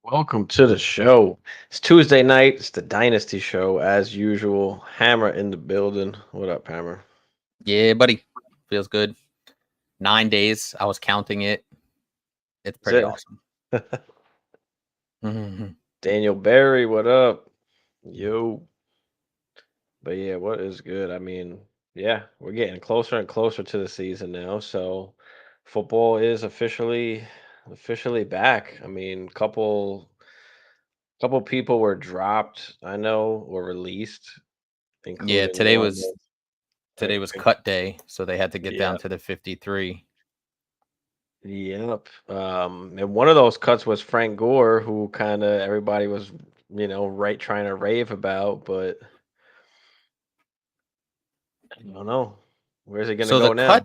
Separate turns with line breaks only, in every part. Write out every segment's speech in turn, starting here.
Welcome to the show. It's Tuesday night. It's the Dynasty Show, as usual. Hammer in the building. What up, Hammer?
Yeah, buddy. Feels good. 9 days. I was counting it. It's pretty awesome.
Daniel Barry, what up? Yo. But yeah, what is good? I mean, yeah, we're getting closer and closer to the season now. So football is officially back. I mean, couple people were dropped, I know, or released,
Yeah,
including
today
one.
was
I think,
cut day, so they had to get
yeah.
down to the 53.
Yep. And one of those cuts was Frank Gore, who kind of everybody was, right trying to rave about, but I don't know. Where's it gonna
So
go now?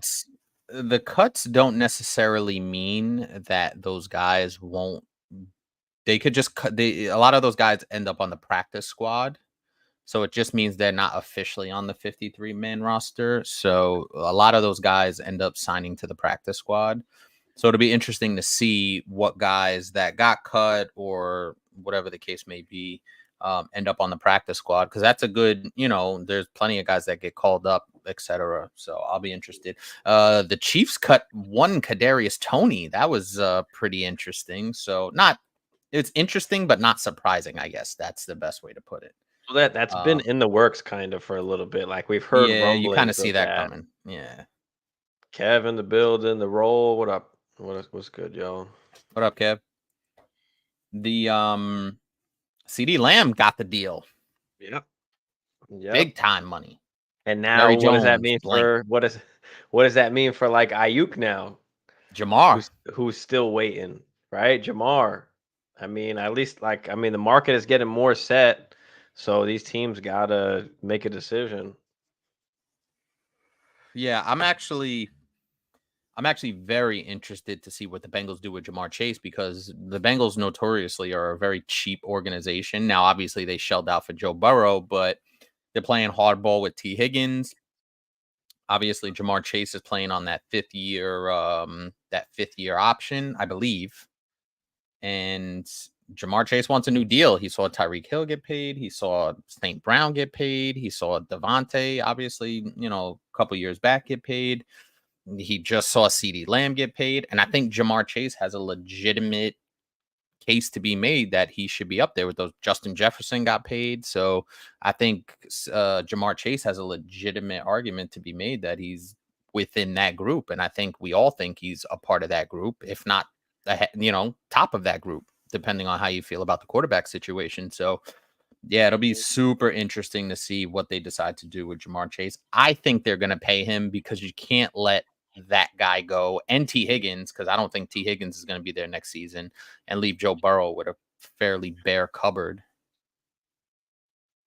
the cuts don't necessarily mean that those guys won't. They could just cut. A lot of those guys end up on the practice squad. So it just means they're not officially on the 53-man roster. So a lot of those guys end up signing to the practice squad. So it'll be interesting to see what guys that got cut or whatever the case may be end up on the practice squad, because that's a good, there's plenty of guys that get called up, etc. So I'll be interested. The Chiefs cut one Kadarius Toney. That was pretty interesting. So it's interesting, but not surprising, I guess. That's the best way to put it.
So that's been in the works kind of for a little bit. Like we've heard
Yeah, you kind of
rumblings
see
of
that
that.
coming. Yeah.
Kev in the building, the roll. What up? What's good, y'all?
What up, Kev? The CD Lamb got the deal.
Yep.
Big time money.
And now
Mary
what does that
Jones,
mean
blank.
for what does that mean for like Ayuk now?
Jamar.
Who's still waiting, right? Jamar. I mean, at least the market is getting more set, so these teams gotta make a decision.
Yeah, I'm actually very interested to see what the Bengals do with Jamar Chase, because the Bengals notoriously are a very cheap organization. Now, obviously, they shelled out for Joe Burrow, but they're playing hardball with T. Higgins. Obviously, Jamar Chase is playing on that fifth year option, I believe. And Jamar Chase wants a new deal. He saw Tyreek Hill get paid. He saw St. Brown get paid. He saw Devontae, obviously, a couple years back get paid. He just saw CD Lamb get paid. And I think Jamar Chase has a legitimate case to be made that he should be up there with those. Justin Jefferson got paid. So I think Jamar Chase has a legitimate argument to be made that he's within that group. And I think we all think he's a part of that group, if not, top of that group, depending on how you feel about the quarterback situation. So yeah, it'll be super interesting to see what they decide to do with Jamar Chase. I think they're going to pay him, because you can't let that guy go, and T. Higgins, because I don't think T. Higgins is going to be there next season, and leave Joe Burrow with a fairly bare cupboard.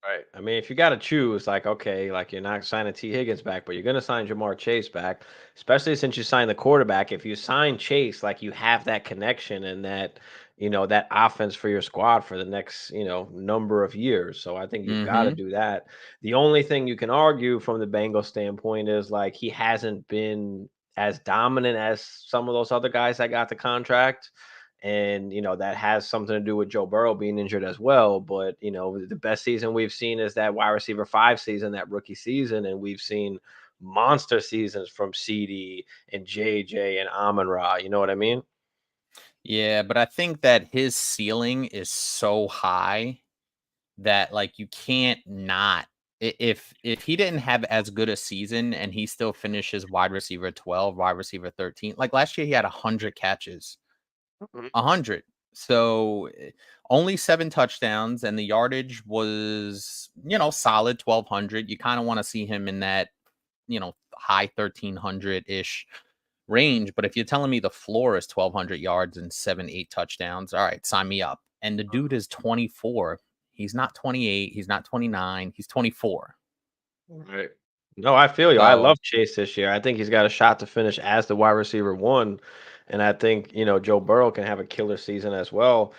Right. I mean, if you got to choose, like, okay, like you're not signing T. Higgins back, but you're going to sign Jamar Chase back, especially since you signed the quarterback. If you sign Chase, like you have that connection and that, that offense for your squad for the next, number of years. So I think you've got to do that. The only thing you can argue from the Bengals standpoint is like he hasn't been as dominant as some of those other guys that got the contract. And that has something to do with Joe Burrow being injured as well. But the best season we've seen is that wide receiver 5 season, that rookie season, and we've seen monster seasons from CD and JJ and Amon-Ra. You know what I mean?
Yeah, but I think that his ceiling is so high that like you can't not if he didn't have as good a season and he still finishes wide receiver 12, wide receiver 13, like last year he had 100 catches, 100. So only 7 touchdowns, and the yardage was, solid 1,200. You kind of want to see him in that, high 1,300 ish range. But if you're telling me the floor is 1,200 yards and 7, 8 touchdowns, all right, sign me up. And the dude is 24. He's not 28. He's not 29. He's 24.
Right. No, I feel you. I
So
love Chase this year. I think he's got a shot to finish as the wide receiver one. And I think, Joe Burrow can have a killer season as well.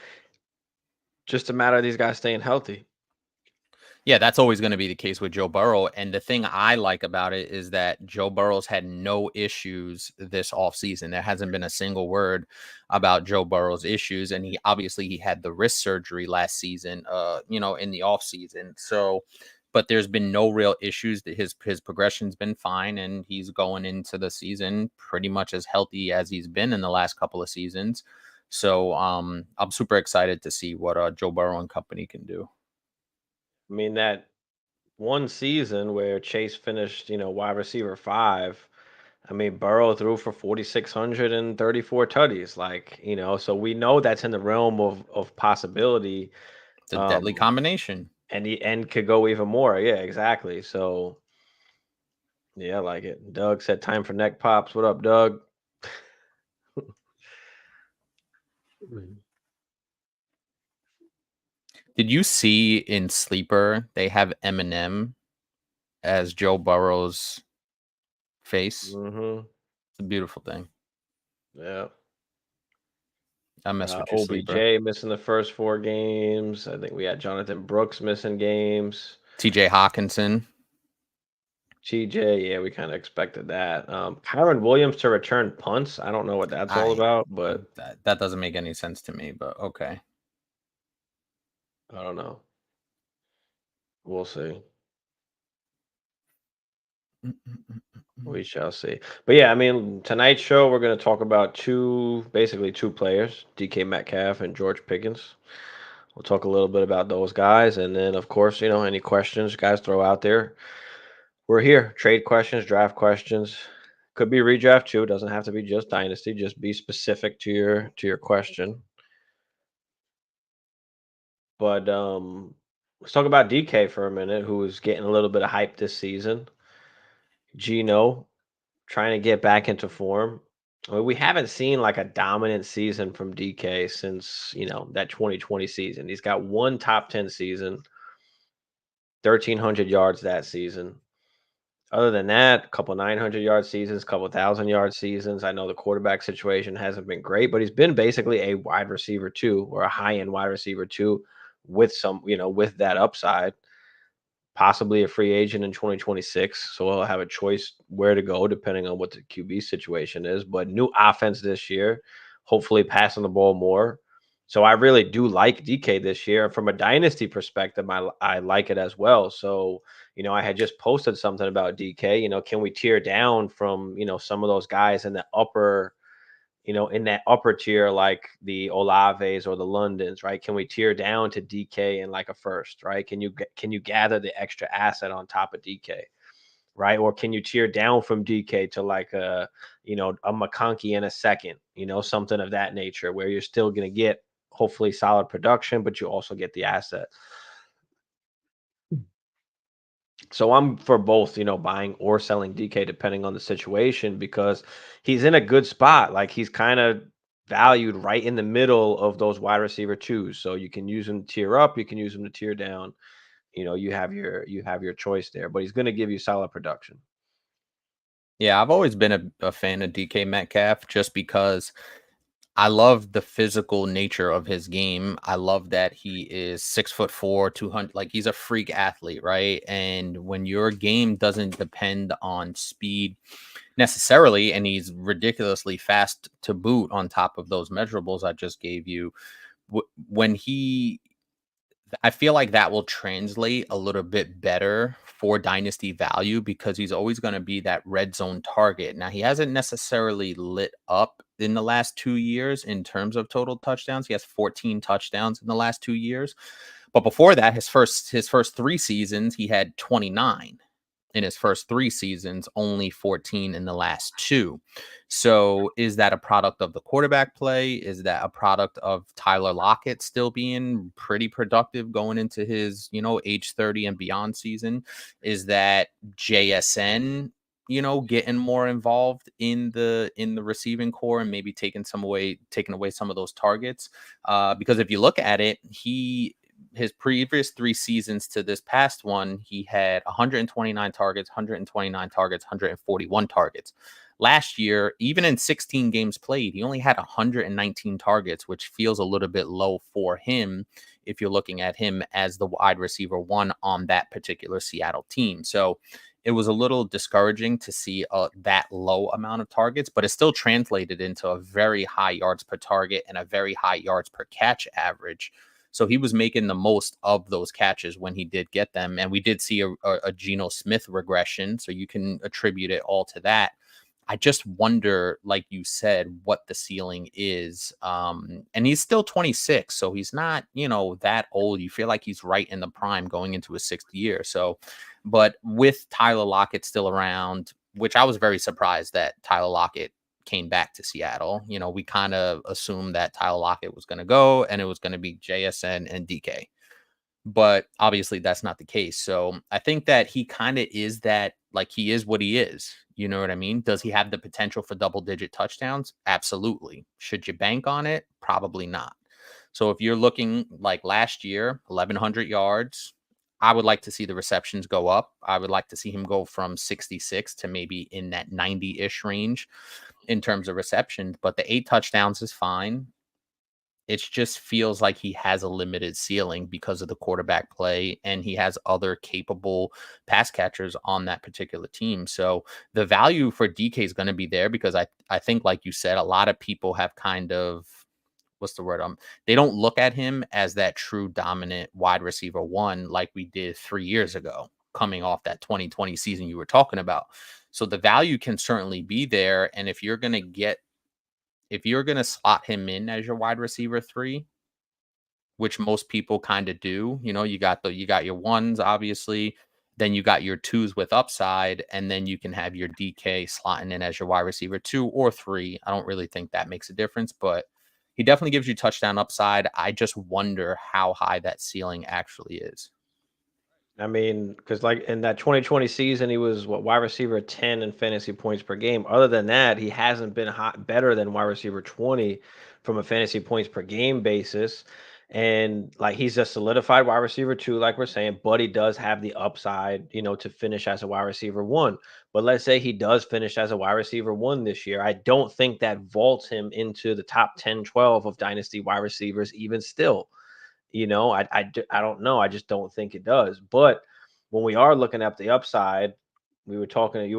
Just a matter of these guys staying healthy.
yeah, that's always going to be the case with Joe Burrow. And the thing I like about it is that Joe Burrow's had no issues this offseason. There hasn't been a single word about Joe Burrow's issues. And he had the wrist surgery last season, in the offseason. So, but there's been no real issues. His progression's been fine, and he's going into the season pretty much as healthy as he's been in the last couple of seasons. So I'm super excited to see what Joe Burrow and company can do.
I mean, that one season where Chase finished, wide receiver 5. I mean, Burrow threw for 4,634 tutties. Like, so we know that's in the realm of possibility.
It's a deadly combination.
And could go even more. Yeah, exactly. So yeah, I like it. Doug said time for neck pops. What up, Doug?
Did you see in Sleeper they have Eminem as Joe Burrow's face?
Mm-hmm.
It's a beautiful thing.
Yeah.
I mess with your Sleeper.
OBJ missing the first 4 games. I think we had Jonathan Brooks missing games.
TJ Hawkinson.
TJ, yeah, we kind of expected that. Kyron Williams to return punts. I don't know what that's all about, but
that doesn't make any sense to me, but okay.
I don't know. We'll see. We shall see. But yeah, I mean, tonight's show, we're going to talk about basically two players, DK Metcalf and George Pickens. We'll talk a little bit about those guys. And then, of course, any questions guys throw out there. We're here. Trade questions, draft questions. Could be redraft too. It doesn't have to be just dynasty. Just be specific to your question. But let's talk about DK for a minute, who is getting a little bit of hype this season. Gino trying to get back into form. I mean, we haven't seen like a dominant season from DK since, that 2020 season. He's got one top 10 season, 1,300 yards that season. Other than that, a couple 900-yard seasons, couple 1,000-yard seasons. I know the quarterback situation hasn't been great, but he's been basically a wide receiver 2 or a high-end wide receiver 2 with some, with that upside. Possibly a free agent in 2026, so he'll have a choice where to go depending on what the QB situation is. But new offense this year, hopefully passing the ball more. So I really do like DK this year. From a dynasty perspective, I like it as well. So, I had just posted something about DK. Can we tear down from, some of those guys in the upper, in that upper tier, like the Olaves or the Londons, right? Can we tear down to DK in like a first, right? Can you gather the extra asset on top of DK, right? Or can you tear down from DK to like a McConkey in a second, something of that nature, where you're still going to get hopefully solid production, but you also get the asset. So I'm for both, buying or selling DK depending on the situation, because he's in a good spot. Like, he's kind of valued right in the middle of those wide receiver 2s. So you can use him to tier up, you can use him to tier down. You have your choice there, but he's going to give you solid production.
Yeah, I've always been a fan of DK Metcalf just because I love the physical nature of his game. I love that he is 6'4", 200. Like, he's a freak athlete, right? And when your game doesn't depend on speed necessarily, and he's ridiculously fast to boot on top of those measurables I just gave you, I feel like that will translate a little bit better for dynasty value, because he's always going to be that red zone target. Now, he hasn't necessarily lit up in the last 2 years in terms of total touchdowns. He has 14 touchdowns in the last 2 years, But before that, his first 3 seasons, he had 29 in his first 3 seasons, only 14 in the last 2. So is that a product of the quarterback play? Is that a product of Tyler Lockett still being pretty productive going into his, age 30 and beyond season? Is that JSN, getting more involved in the receiving core and maybe taking away some of those targets? Because if you look at it, his previous 3 seasons to this past one, he had 129 targets, 129 targets, 141 targets. Last year, even in 16 games played, he only had 119 targets, which feels a little bit low for him if you're looking at him as the wide receiver 1 on that particular Seattle team. So it was a little discouraging to see that low amount of targets, but it still translated into a very high yards per target and a very high yards per catch average. So he was making the most of those catches when he did get them. And we did see a Geno Smith regression. So you can attribute it all to that. I just wonder, like you said, what the ceiling is. And he's still 26. So he's not, that old. You feel like he's right in the prime going into his 6th year. So, but with Tyler Lockett still around, which I was very surprised that Tyler Lockett came back to Seattle. We kind of assumed that Tyler Lockett was going to go and it was going to be JSN and DK. But obviously that's not the case. So I think that he kind of is that, like, he is what he is. You know what I mean? Does he have the potential for double-digit touchdowns? Absolutely. Should you bank on it? Probably not. So if you're looking like last year, 1,100 yards, I would like to see the receptions go up. I would like to see him go from 66 to maybe in that 90-ish range in terms of receptions. But the 8 touchdowns is fine. It just feels like he has a limited ceiling because of the quarterback play, and he has other capable pass catchers on that particular team. So the value for DK is going to be there because I think, like you said, a lot of people have kind of, what's the word? They don't look at him as that true dominant wide receiver 1 like we did 3 years ago, coming off that 2020 season you were talking about. So the value can certainly be there. And if you're going to slot him in as your wide receiver 3, which most people kind of do, you got your 1s, obviously, then you got your 2s with upside, and then you can have your DK slotting in as your wide receiver 2 or 3. I don't really think that makes a difference, but he definitely gives you touchdown upside. I just wonder how high that ceiling actually is.
I mean, because like in that 2020 season, he was wide receiver 10 in fantasy points per game. Other than that, he hasn't been better than wide receiver 20 from a fantasy points per game basis. And like he's a solidified wide receiver 2, like we're saying, but he does have the upside, to finish as a wide receiver 1. But let's say he does finish as a wide receiver 1 this year. I don't think that vaults him into the top 10, 12 of dynasty wide receivers, even still. I don't know. I just don't think it does. But when we are looking at the upside, we were talking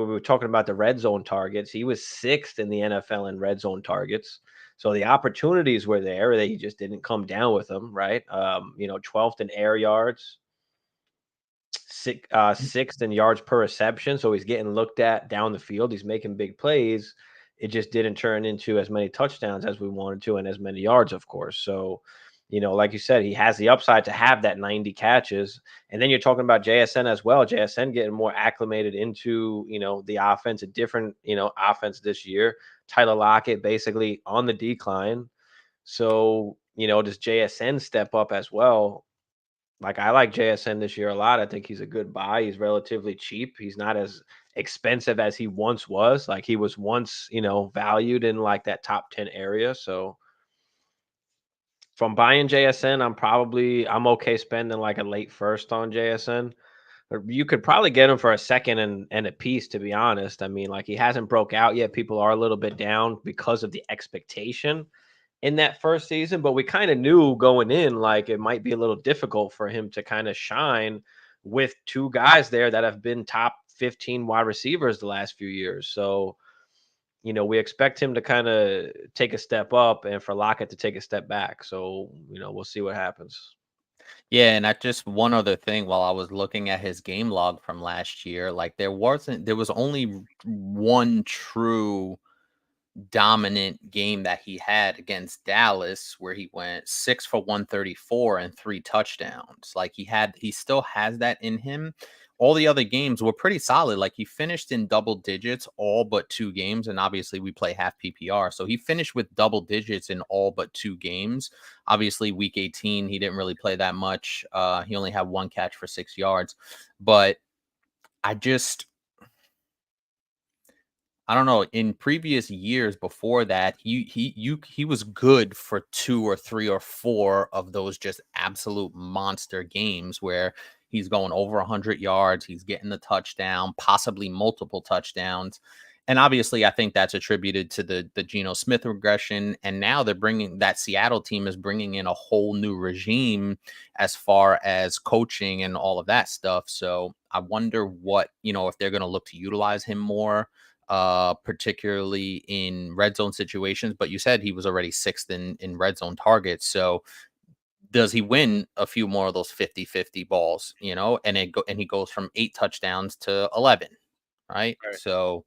about the red zone targets. He was 6th in the NFL in red zone targets. So the opportunities were there. He just didn't come down with them, right? 12th in air yards, 6th in yards per reception. So he's getting looked at down the field. He's making big plays. It just didn't turn into as many touchdowns as we wanted to and as many yards, of course. So, like you said, he has the upside to have that 90 catches. And then you're talking about JSN as well. JSN getting more acclimated into, the offense, a different, offense this year. Tyler Lockett basically on the decline. So, does JSN step up as well? Like, I like JSN this year a lot. I think he's a good buy. He's relatively cheap. He's not as expensive as he once was. Like, he was once, valued in like that top 10 area. So from buying JSN, I'm okay spending like a late first on JSN. Or you could probably get him for a second and a piece, to be honest. I mean, like, he hasn't broke out yet. People are a little bit down because of the expectation in that first season, but we kind of knew going in, like, it might be a little difficult for him to kind of shine with 2 guys there that have been top 15 wide receivers the last few years. So, we expect him to kind of take a step up and for Lockett to take a step back. So, we'll see what happens.
Yeah, and I just one other thing while I was looking at his game log from last year, like there was only one true dominant game that he had against Dallas, where he went 6 for 134 and 3 touchdowns. Like he still has that in him. All the other games were pretty solid. Like he finished in double digits all but 2 games. And obviously we play half PPR. So he finished with double digits in all but 2 games. Obviously, week 18, he didn't really play that much. He only had 1 catch for 6 yards. But I don't know. In previous years before that, he was good for 2 or 3 or 4 of those just absolute monster games where he's going over 100 yards, he's getting the touchdown, possibly multiple touchdowns. And obviously, I think that's attributed to the Geno Smith regression. And now they're bringing that Seattle team is bringing in a whole new regime as far as coaching and all of that stuff. So I wonder what, if they're going to look to utilize him more, particularly in red zone situations. But you said he was already 6th in red zone targets. So does he win a few more of those 50-50 balls, and he goes from 8 touchdowns to 11, right?
Right.
So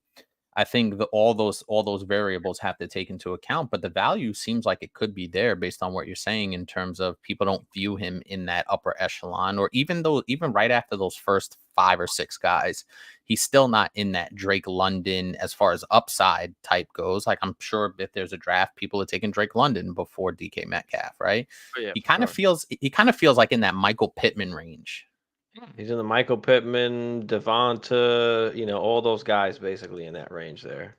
I think all those variables have to take into account, but the value seems like it could be there based on what you're saying in terms of people don't view him in that upper echelon, or even right after those first 5 or 6 guys, he's still not in that Drake London as far as upside type goes. Like I'm sure if there's a draft, people are taking Drake London before DK Metcalf, right?
Oh, yeah,
He
for
kind of
sure.
feels like in that Michael Pittman range.
He's in the Michael Pittman, Devonta, all those guys basically in that range there.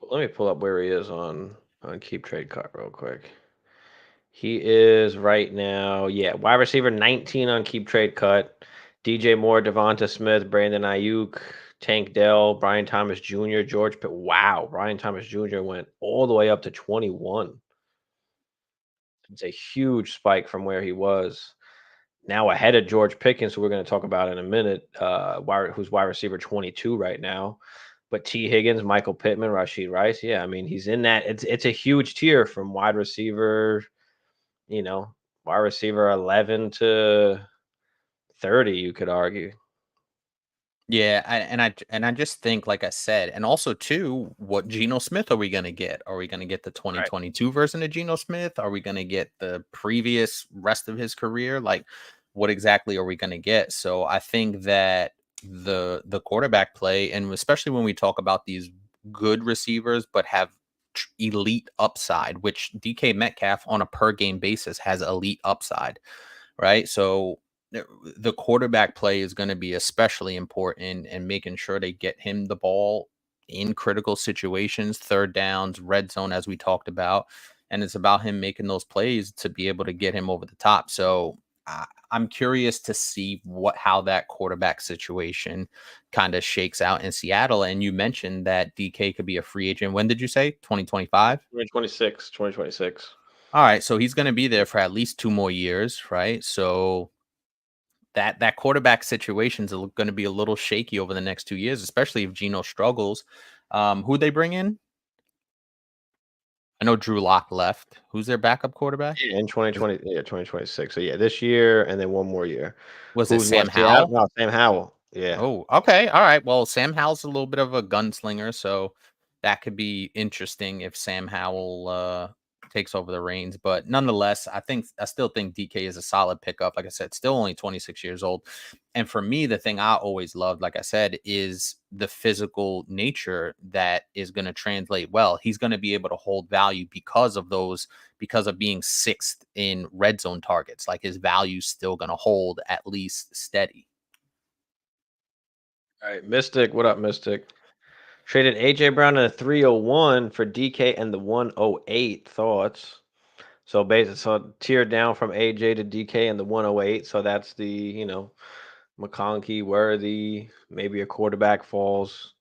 Let me pull up where he is on Keep Trade Cut real quick. He is right now, wide receiver 19 on Keep Trade Cut. DJ Moore, Devonta Smith, Brandon Ayuk, Tank Dell, Brian Thomas Jr., George Pitt. Wow, Brian Thomas Jr. went all the way up to 21. It's a huge spike from where he was. Now ahead of George Pickens, who we're going to talk about in a minute, who's wide receiver 22 right now. But T. Higgins, Michael Pittman, Rashid Rice. Yeah, I mean, he's in that. It's a huge tier from wide receiver, you know, wide receiver 11 to 30, you could argue.
Yeah, and I just think, like I said, and also too, what Geno Smith are we gonna get? Are we gonna get the
Right.
2022 version of Geno Smith? Are we gonna get the previous rest of his career? Like, what exactly are we gonna get? So I think that the quarterback play, and especially when we talk about these good receivers but have elite upside, which DK Metcalf on a per game basis has elite upside, right? So the quarterback play is going to be especially important, and making sure they get him the ball in critical situations, third downs, red zone, as we talked about. And it's about him making those plays to be able to get him over the top. So I'm curious to see how that quarterback situation kind of shakes out in Seattle. And you mentioned that DK could be a free agent. When did you say 2025?
2026, 2026.
All right, so he's going to be there for at least 2 more years, right? So that quarterback situation is going to be a little shaky over the next 2 years, especially if Geno struggles. Who they bring in? I know Drew Lock left. Who's their backup quarterback?
Yeah, in
Is
2020, 2026. So yeah, this year and then one more year.
Was it
Who's
Sam
left? Seattle?
Howell?
No, Sam Howell. Yeah.
Oh, okay. All right. Well, Sam Howell's a little bit of a gunslinger, so that could be interesting if Sam Howell takes over the reins. But nonetheless, I still think DK is a solid pickup. Like I said, still only 26 years old. And for me, the thing I always loved, like I said, is the physical nature that is going to translate well. He's going to be able to hold value because of being 6th in red zone targets. Like his value's still going to hold at least steady.
All right, Mystic. What up, Mystic? Traded AJ Brown in a 301 for DK and the 108. Thoughts? So basically, so tiered down from AJ to DK and the 108. So that's the, McConkey, Worthy, maybe a quarterback falls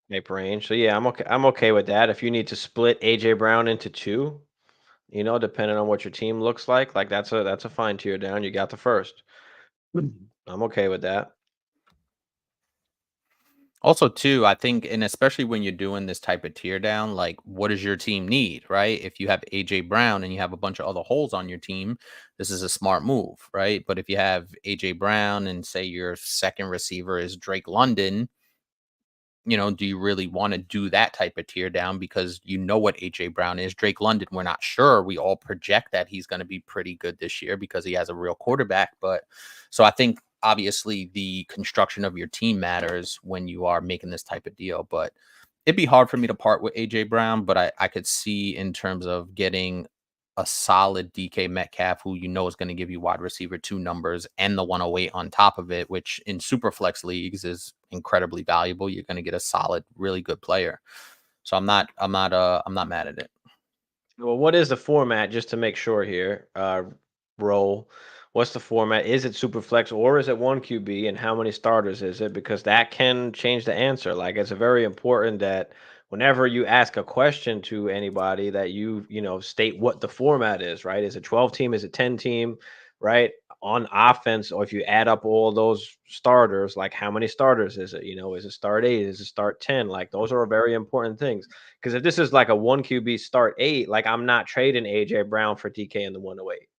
type range. So yeah, I'm okay. I'm okay with that. If you need to split AJ Brown into two, depending on what your team looks like that's a fine tier down. You got the first. I'm okay with that.
Also, too, I think, and especially when you're doing this type of tear down, like, what does your team need, right? If you have AJ Brown and you have a bunch of other holes on your team, this is a smart move, right? But if you have AJ Brown and say your second receiver is Drake London, do you really want to do that type of tear down because you know what AJ Brown is? Drake London, we're not sure. We all project that he's going to be pretty good this year because he has a real quarterback. But so I think obviously the construction of your team matters when you are making this type of deal. But it'd be hard for me to part with AJ Brown, but I could see in terms of getting a solid DK Metcalf, who is going to give you wide receiver 2 numbers and the 108 on top of it, which in super flex leagues is incredibly valuable. You're going to get a solid, really good player. So I'm not mad at it.
Well, what is the format, just to make sure here? Roll. What's the format? Is it super flex or is it one QB? And how many starters is it? Because that can change the answer. Like it's very important that whenever you ask a question to anybody that you state what the format is, right? Is it 12 team? Is it 10 team? Right? On offense, or if you add up all those starters, like how many starters is it? Is it start 8? Is it start 10? Like those are very important things. Because if this is like a one QB start 8, like I'm not trading AJ Brown for DK in the 108.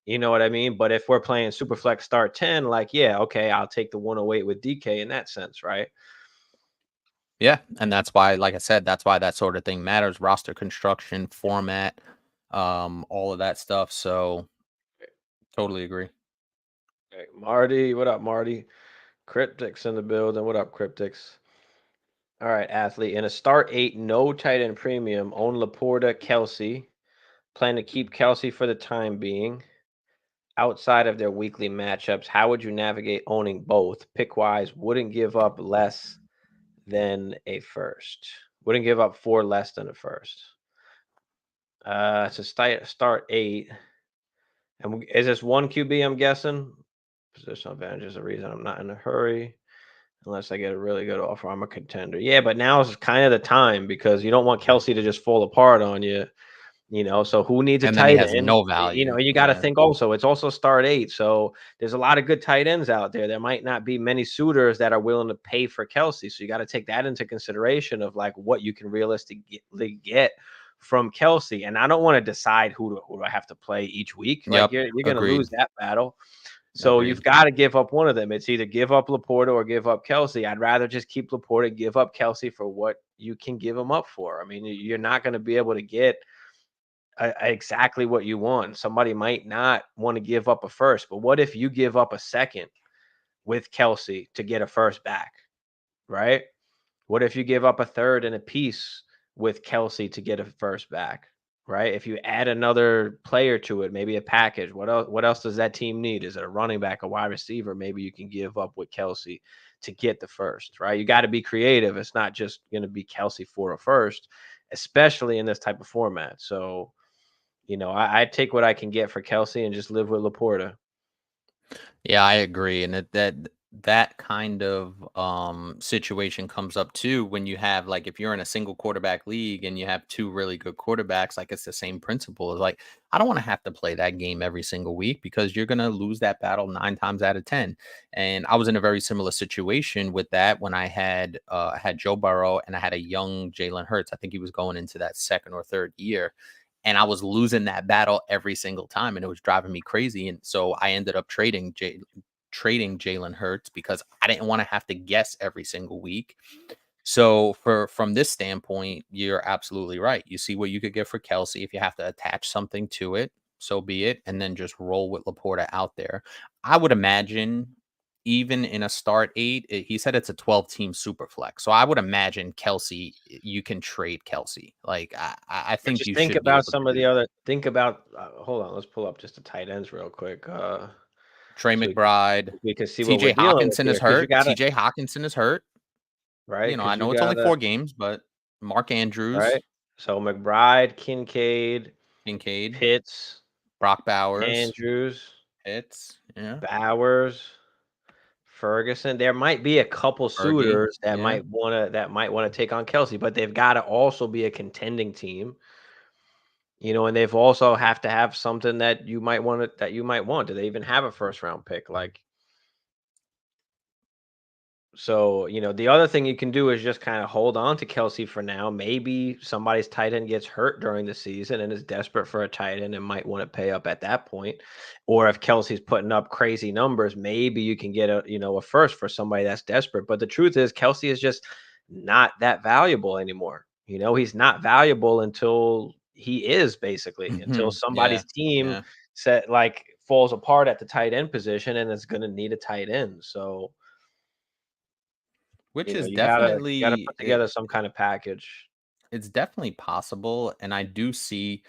You know what I mean? But if we're playing Superflex start 10, like, yeah, okay, I'll take the 108 with DK in that sense, right?
Yeah. And that's why, like I said, that's why that sort of thing matters. Roster construction, format, all of that stuff. So totally agree.
Okay. Marty, what up, Marty? Cryptics in the building. What up, Cryptics? All right, athlete. In a start 8, no tight end premium, own Laporta, Kelsey. Plan to keep Kelsey for the time being. Outside of their weekly matchups, how would you navigate owning both? Pick wise, wouldn't give up less than a first. Wouldn't give up 4 less than a first. It's a start 8. And is this one QB, I'm guessing? Positional advantage is the reason I'm not in a hurry. Unless I get a really good offer, I'm a contender. Yeah, but now is kind of the time because you don't want Kelsey to just fall apart on you. So who needs a
And then he
tight
has
end?
no value.
You got to
Yeah.
think also, it's also start 8. So there's a lot of good tight ends out there. There might not be many suitors that are willing to pay for Kelsey. So you got to take that into consideration of like what you can realistically get from Kelsey. And I don't want to decide who I have to play each week. Like
Yep.
you're going to
Agreed.
lose that battle. So
Agreed.
you've got to give up one of them. It's either give up Laporta or give up Kelsey. I'd rather just keep Laporta, give up Kelsey for what you can give him up for. I mean, you're not going to be able to get exactly what you want. Somebody might not want to give up a first, but what if you give up a second with Kelsey to get a first back, right? What if you give up a third and a piece with Kelsey to get a first back, right? If you add another player to it, maybe a package, what else? What else does that team need? Is it a running back, a wide receiver? Maybe you can give up with Kelsey to get the first, right? You got to be creative. It's not just going to be Kelsey for a first, especially in this type of format. So I take what I can get for Kelsey and just live with Laporta.
Yeah, I agree. And that kind of situation comes up too when you have, like, if you're in a single quarterback league and you have two really good quarterbacks, like, it's the same principle. It's like, I don't want to have to play that game every single week because you're gonna lose that battle 9 times out of 10. And I was in a very similar situation with that when I had Joe Burrow and I had a young Jalen Hurts. I think he was going into that second or third year. And I was losing that battle every single time, and it was driving me crazy. And so I ended up trading Jalen Hurts because I didn't want to have to guess every single week. So from this standpoint, you're absolutely right. You see what you could get for Kelsey. If you have to attach something to it, so be it, and then just roll with Laporta out there. I would imagine even in a start 8, he said it's a 12-team super flex. So I would imagine Kelsey, you can trade Kelsey. Like I
But
think
just
you
think
should be
about
able to
some of
do
the
that.
other. Think about. Hold on, let's pull up just the tight ends real quick.
Trey
So
McBride,
we can see what we're
TJ
dealing with
Hawkinson is
here, because you
hurt.
gotta
TJ Hawkinson is hurt.
right,
I
because you
know it's only
gotta
4 games, but Mark Andrews,
right. So McBride, Kincaid,
Kincaid,
Pitts,
Brock Bowers,
Andrews,
Pitts, yeah,
Bowers, Ferguson. There might be a couple
Fergie,
suitors that
yeah.
might wanna take on Kelsey, but they've got to also be a contending team. And they've also have to have something that you might want. Do they even have a first round pick? Like, So, the other thing you can do is just kind of hold on to Kelsey for now. Maybe somebody's tight end gets hurt during the season and is desperate for a tight end and might want to pay up at that point. Or if Kelsey's putting up crazy numbers, maybe you can get a first for somebody that's desperate. But the truth is Kelsey is just not that valuable anymore. He's not valuable until he is basically, until
Yeah.
somebody's team
Yeah.
falls apart at the tight end position and is going to need a tight end. So,
Which is
you gotta
definitely
put together some kind of package.
it's definitely possible. And I do see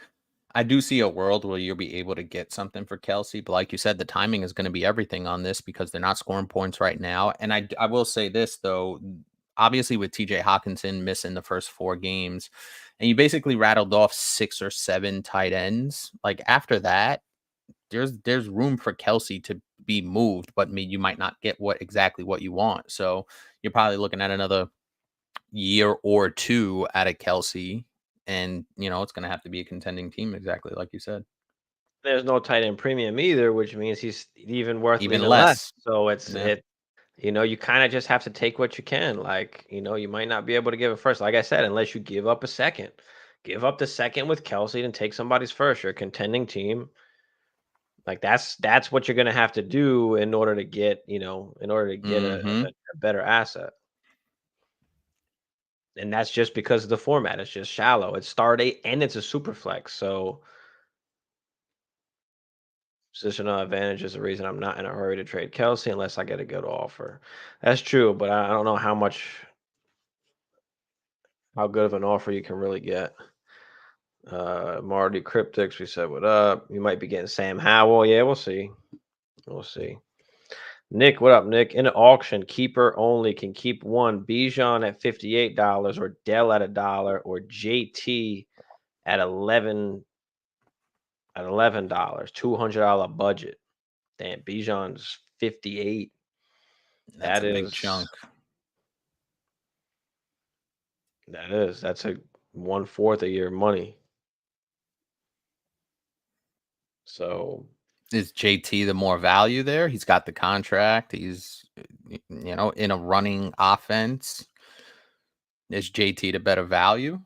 a world where you'll be able to get something for Kelsey, but like you said, the timing is going to be everything on this because they're not scoring points right now. And I will say this though, obviously with TJ Hawkinson missing the first 4 games, and you basically rattled off 6 or 7 tight ends. Like after that, there's room for Kelsey to be moved, but you might not get exactly what you want. So you're probably looking at another year or 2 out of Kelsey, and it's going to have to be a contending team, exactly like you said.
There's no tight end premium either, which means he's even worth
Even
even less.
less.
So
Yeah.
you kind of just have to take what you can. Like, you might not be able to give a first, like I said, unless you give up a second. Give up the second with Kelsey and take somebody's first. You're a contending team. Like that's what you're gonna have to do in order to get,
Mhm.
a better asset. And that's just because of the format. It's just shallow. It's start 8 and it's a super flex. So positional advantage is the reason I'm not in a hurry to trade Kelsey unless I get a good offer. That's true, but I don't know how good of an offer you can really get. Marty Cryptics, we said what up. You might be getting Sam Howell. Yeah, we'll see. We'll see. Nick, what up, Nick? In an auction, keeper only can keep one Bijan at $58 or Dell at $1 or JT at $11, $200 budget. Damn, Bijan's 58.
That's
That
a big
is
chunk.
that's a 1/4 of your money. So
Is JT the more value there? He's got the contract. He's in a running offense. Is JT the better value?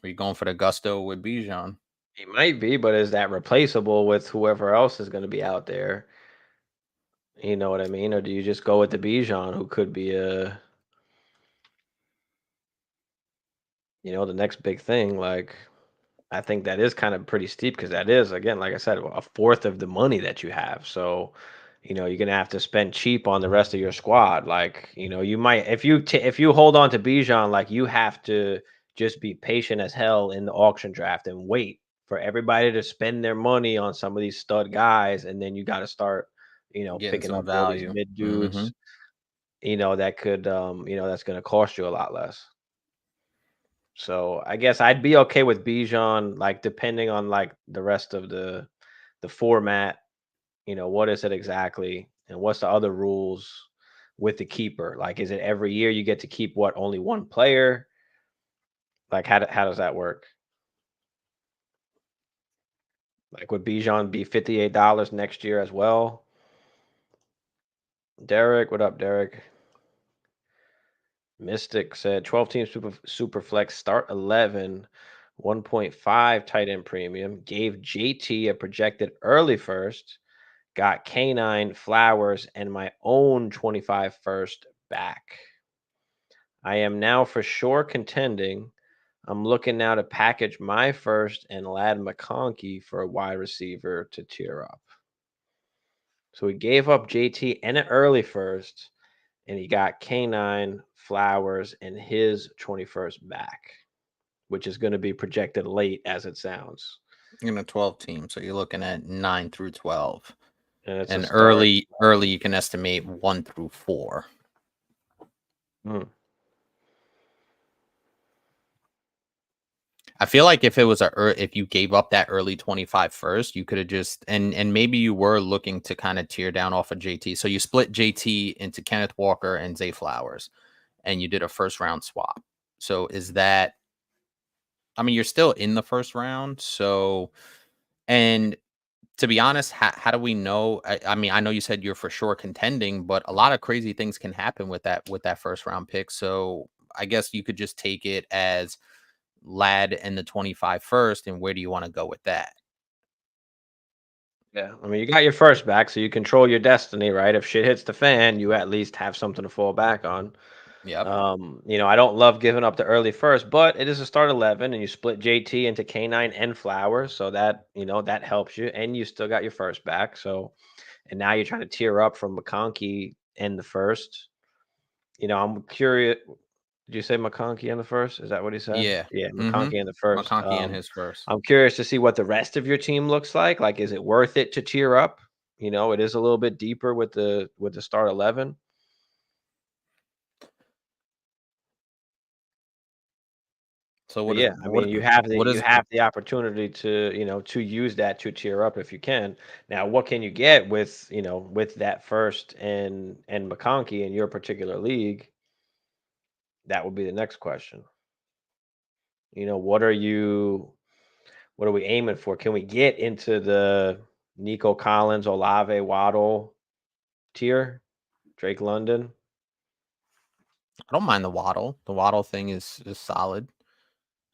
Are you going for the gusto with Bijan?
he might be, but is that replaceable with whoever else is going to be out there? You know what I mean? Or do you just go with the Bijan, who could be the next big thing? Like, I think that is kind of pretty steep because that is, again, like I said, a fourth of the money that you have. So, you're gonna have to spend cheap on the rest of your squad. Like, you might if you hold on to Bijan, like you have to just be patient as hell in the auction draft and wait for everybody to spend their money on some of these stud guys, and then you got to start,
Getting
picking
some
up all these
value.
mid
Hmm.
dudes. That could, that's gonna cost you a lot less. So I guess I'd be okay with Bijan, like depending on like the rest of the format. What is it exactly, and what's the other rules with the keeper? Like, is it every year you get to keep only one player? Like, how does that work? Like, would Bijan be $58 next year as well? Derek, what up, Derek? Mystic said 12 team super flex start 11 1.5 tight end premium, gave JT a projected early first, got Canine, Flowers, and my own 25 first back. I am now for sure contending. I'm looking now to package my first and Lad McConkey for a wide receiver to tier up. So he gave up JT and an early first, and he got Canine, Flowers, and his 21st back, which is going to be projected late as it sounds.
In a 12 team, so you're looking at 9 through 12.
And it's a
And
start.
early you can estimate 1 through 4.
Hmm.
I feel like if it was if you gave up that early 25 first, you could have just and maybe you were looking to kind of tear down off of JT. So you split JT into Kenneth Walker and Zay Flowers, and you did a first round swap. So is that? I mean, you're still in the first round. So, and to be honest, how do we know? I mean, I know you said you're for sure contending, but a lot of crazy things can happen with that first round pick. So I guess you could just take it as Lad and the 25 first, and where do you want to go with that?
Yeah, I mean, you got your first back, so you control your destiny, right? If shit hits the fan, you at least have something to fall back on.
Yep.
I don't love giving up the early first, but it is a start 11, and you split JT into K9 and Flowers, so that that helps you, and you still got your first back. So, and now you're trying to tier up from McConkey in the first. I'm curious. Did you say McConkey in the first? Is that what he said?
Yeah.
Yeah,
Mm-hmm.
McConkey in the first.
McConkey in his first.
I'm curious to see what the rest of your team looks like. Like, is it worth it to tier up? It is a little bit deeper with the start 11.
So
But yeah, I mean,
what
you
is
have the opportunity to to use that to tier up if you can. Now, what can you get with with that first and McConkey in your particular league? That would be the next question. What are we aiming for? Can we get into the Nico Collins, Olave, Waddle tier? Drake London?
I don't mind the Waddle. The Waddle thing is solid.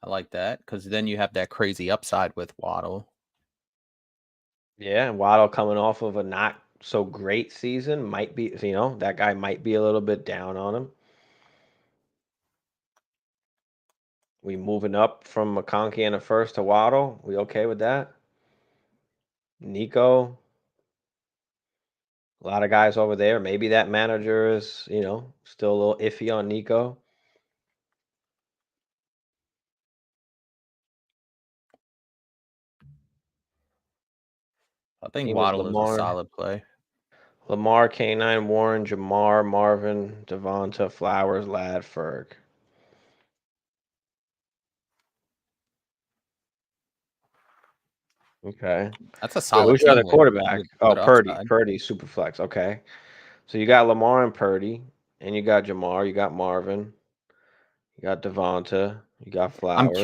I like that because then you have that crazy upside with Waddle.
Yeah, and Waddle coming off of a not so great season might be, that guy might be a little bit down on him. We moving up from McConkey in the first to Waddle. We okay with that? Nico, a lot of guys over there. Maybe that manager is, still a little iffy on Nico.
I think
Team is
Waddle is a
Lamar,
solid play.
K9, Warren, Jamar, Marvin, Devonta, Flowers, Ladd, Ferg. Okay.
That's a
Wait,
solid
who's your
team
other quarterback? Oh,
with
Purdy.
upside.
Purdy, super flex. Okay. So you got Lamar and Purdy, and you got Jamar, you got Marvin, you got Devonta, you got Flowers.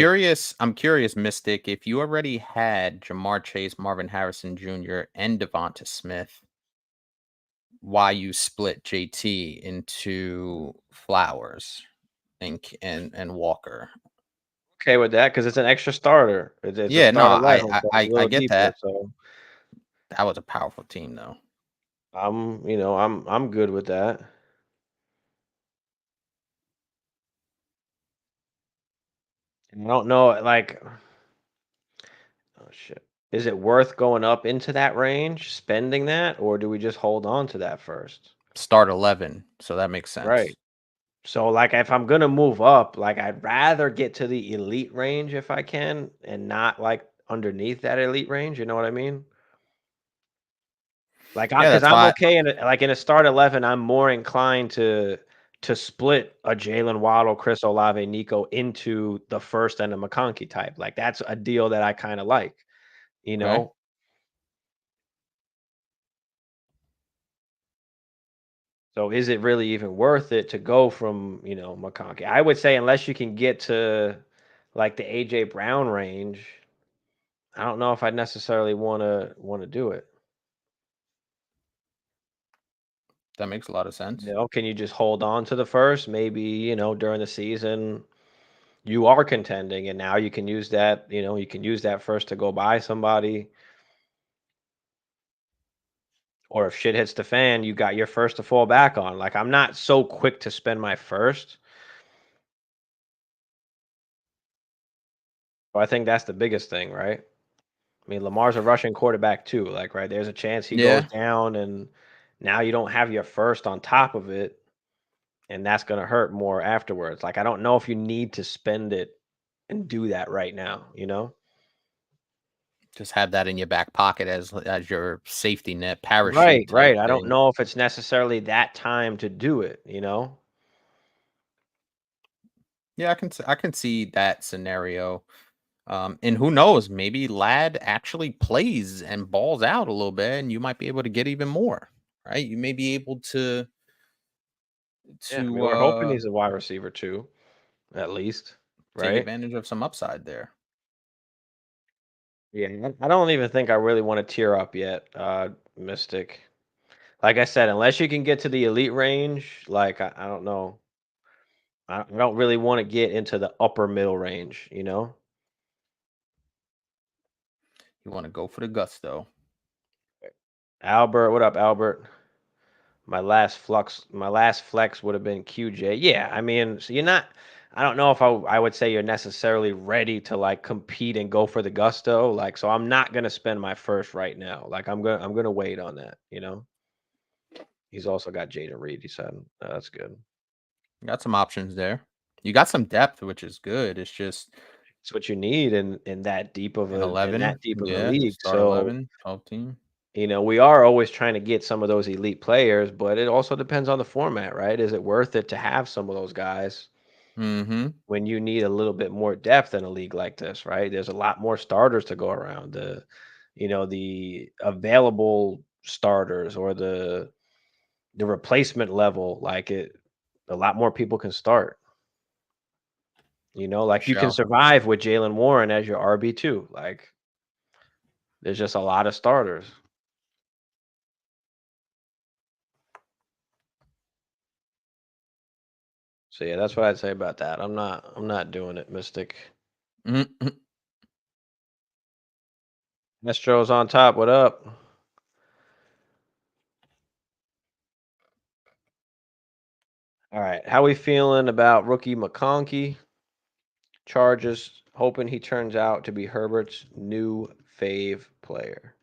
I'm curious, Mystic, if you already had Jamar Chase, Marvin Harrison Jr., and Devonta Smith, why you split JT into Flowers and Walker.
Okay with that because it's an extra starter. It's a
Yeah, no,
start 11, so it's a
I
little
get
deeper.
that.
So
That was a powerful team though.
I'm good with that. And I don't know, like, oh shit. Is it worth going up into that range, spending that, or do we just hold on to that first?
Start 11, so that makes
Right.
sense.
So, like, if I'm gonna move up, like, I'd rather get to the elite range if I can, and not like underneath that elite range. You know what I mean? Like,
Yeah,
because
that's
I'm
why
okay in a start 11, I'm more inclined to split a Jalen Waddle, Chris Olave, Nico into the first and a McConkey type. Like, that's a deal that I kind of like. You
okay.
know, So is it really even worth it to go from, McConkey? I would say unless you can get to like the AJ Brown range, I don't know if I'd necessarily want to do it.
That makes a lot of sense.
Can you just hold on to the first? Maybe, during the season you are contending and now you can use that, you can use that first to go buy somebody. Or if shit hits the fan, you got your first to fall back on. Like I'm not so quick to spend my first. So I think that's the biggest thing, right? I mean, Lamar's a rushing quarterback too. Like, right, there's a chance he goes
Yeah,
down, and now you don't have your first on top of it, and that's gonna hurt more afterwards. Like, I don't know if you need to spend it and do that right now.
just have that in your back pocket as your safety net
Right,
parachute type
right. I don't
thing.
know if it's necessarily that time to do it.
Yeah, I can see that scenario. And who knows, maybe Lad actually plays and balls out a little bit, and you might be able to get even more, right? You may be able
Yeah, I mean,
to
we're hoping he's a wide receiver too, at least,
take
right?
advantage of some upside there.
Yeah, I don't even think I really want to tier up yet, Mystic. Like I said, unless you can get to the elite range, like I don't know. I don't really want to get into the upper middle range, you know?
You want to go for the gusto.
Albert, what up, Albert? My last flex would have been QJ. Yeah, I mean, so you're not. I don't know if I would say you're necessarily ready to like compete and go for the gusto. Like, so I'm not gonna spend my first right now. Like, I'm gonna wait on that. You know. He's also got Jaden Reed. He said that's good.
Got some options there. You got some depth, which is good. It's just
It's what you need
an
in
11.
that deep of a
Yeah,
league.
start
So
11, 12 team.
we are always trying to get some of those elite players, but it also depends on the format, right? Is it worth it to have some of those guys
Mm-hmm.
when you need a little bit more depth in a league like this, right? There's a lot more starters to go around. The available starters or the replacement level, a lot more people can start.
For
Like you can
sure.
survive with Jalen Warren as your RB2. Like there's just a lot of starters. So yeah, that's what I'd say about that. I'm not doing it, Mystic.
Mhm.
Mestro's on top. What up? All right. How we feeling about rookie McConkey? Charges, hoping he turns out to be Herbert's new fave player.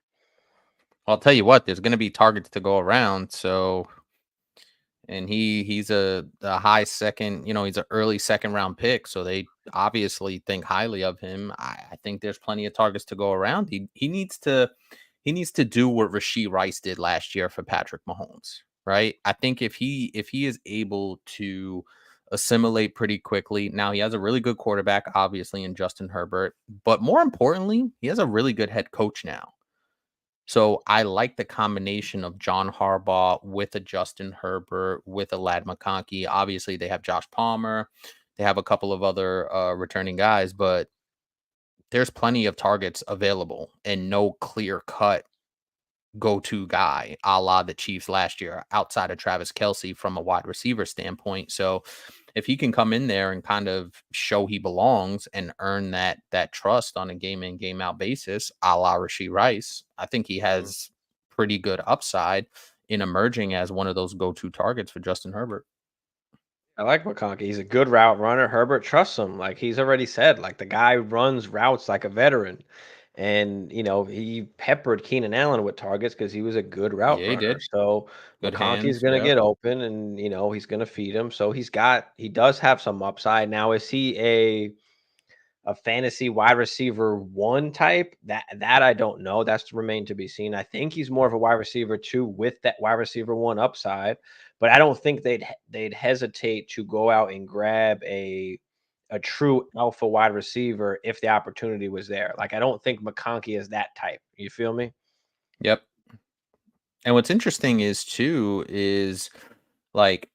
I'll tell you what, there's going to be targets to go around. So, and he's a high second, he's an early second round pick. So they obviously think highly of him. I think there's plenty of targets to go around. He needs to do what Rasheed Rice did last year for Patrick Mahomes, right? I think if he is able to assimilate pretty quickly. Now he has a really good quarterback, obviously, in Justin Herbert, but more importantly, he has a really good head coach now. So I like the combination of John Harbaugh with a Justin Herbert with a Lad McConkey. Obviously, they have Josh Palmer. They have a couple of other returning guys, but there's plenty of targets available and no clear cut go-to guy, a la the Chiefs last year, outside of Travis Kelce from a wide receiver standpoint. So if he can come in there and kind of show he belongs and earn that trust on a game in, game out basis, a la Rasheed Rice, I think he
Mhm.
has pretty good upside in emerging as one of those go-to targets for Justin Herbert.
I like McConkey. He's a good route runner. Herbert trusts him. Like he's already said, like the guy runs routes like a veteran. And he peppered Keenan Allen with targets because he was a good route
Yeah, he
runner.
did.
So
Good
McConkey's
hands.
gonna
Yeah.
get open and he's gonna feed him. So he does have some upside. Now, is he a fantasy wide receiver one type? That I don't know. That's to remain to be seen. I think he's more of a wide receiver two with that wide receiver one upside, but I don't think they'd hesitate to go out and grab a true alpha wide receiver if the opportunity was there. Like I don't think McConkey is that type. You feel me?
Yep. And what's interesting is like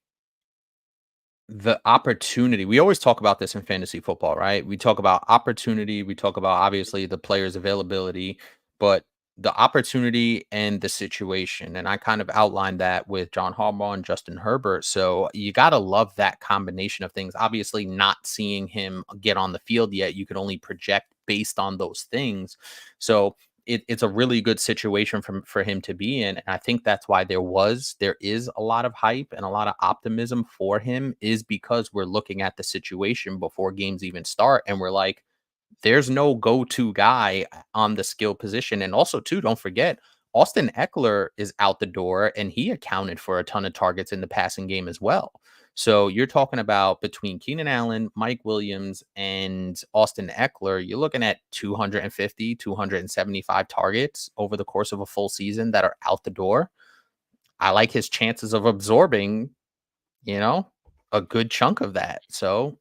the opportunity. We always talk about this in fantasy football, right? We talk about opportunity, we talk about obviously the player's availability, but the opportunity and the situation. And I kind of outlined that with John Harbaugh and Justin Herbert. So you got to love that combination of things. Obviously, not seeing him get on the field yet, you can only project based on those things. So it's a really good situation for him to be in. And I think that's why there is a lot of hype and a lot of optimism for him, is because we're looking at the situation before games even start. And we're like, there's no go-to guy on the skill position. And also, too, don't forget, Austin Eckler is out the door and he accounted for a ton of targets in the passing game as well. So you're talking about between Keenan Allen, Mike Williams, and Austin Eckler, you're looking at 250, 275 targets over the course of a full season that are out the door. I like his chances of absorbing, you know, a good chunk of that. So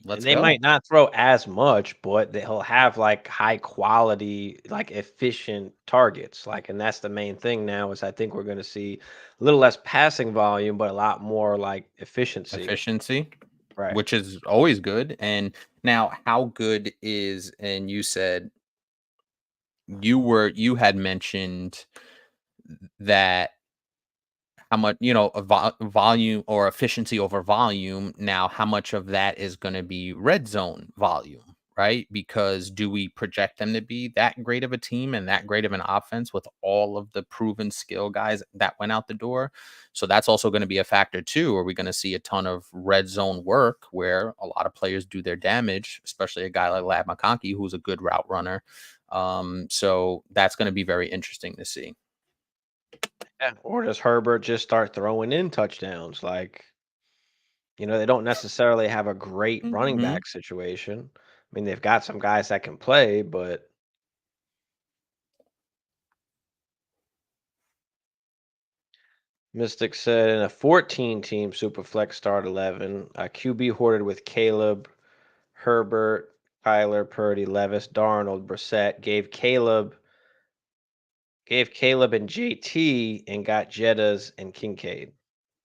And
let's
they
go.
might not throw as much, but he'll have like high quality, like efficient targets. Like, and that's the main thing now is I think we're going to see a little less passing volume, but a lot more like efficiency.
Efficiency,
Right.
which is always good. And now, how good is, and you said you had mentioned that how much, volume or efficiency over volume. Now, how much of that is going to be red zone volume, right? Because do we project them to be that great of a team and that great of an offense with all of the proven skill guys that went out the door? So that's also going to be a factor too. Are we going to see a ton of red zone work where a lot of players do their damage, especially a guy like Lab McConkey, who's a good route runner? So that's going to be very interesting to see.
Yeah. Or does Herbert just start throwing in touchdowns? Like, they don't necessarily have a great running
Mhm.
back situation. I mean, they've got some guys that can play, but Mystic said in a 14-team Superflex start 11, QB hoarded with Caleb, Herbert, Kyler, Purdy, Levis, Darnold, Brissett, gave Caleb and JT and got Jettas and Kincaid.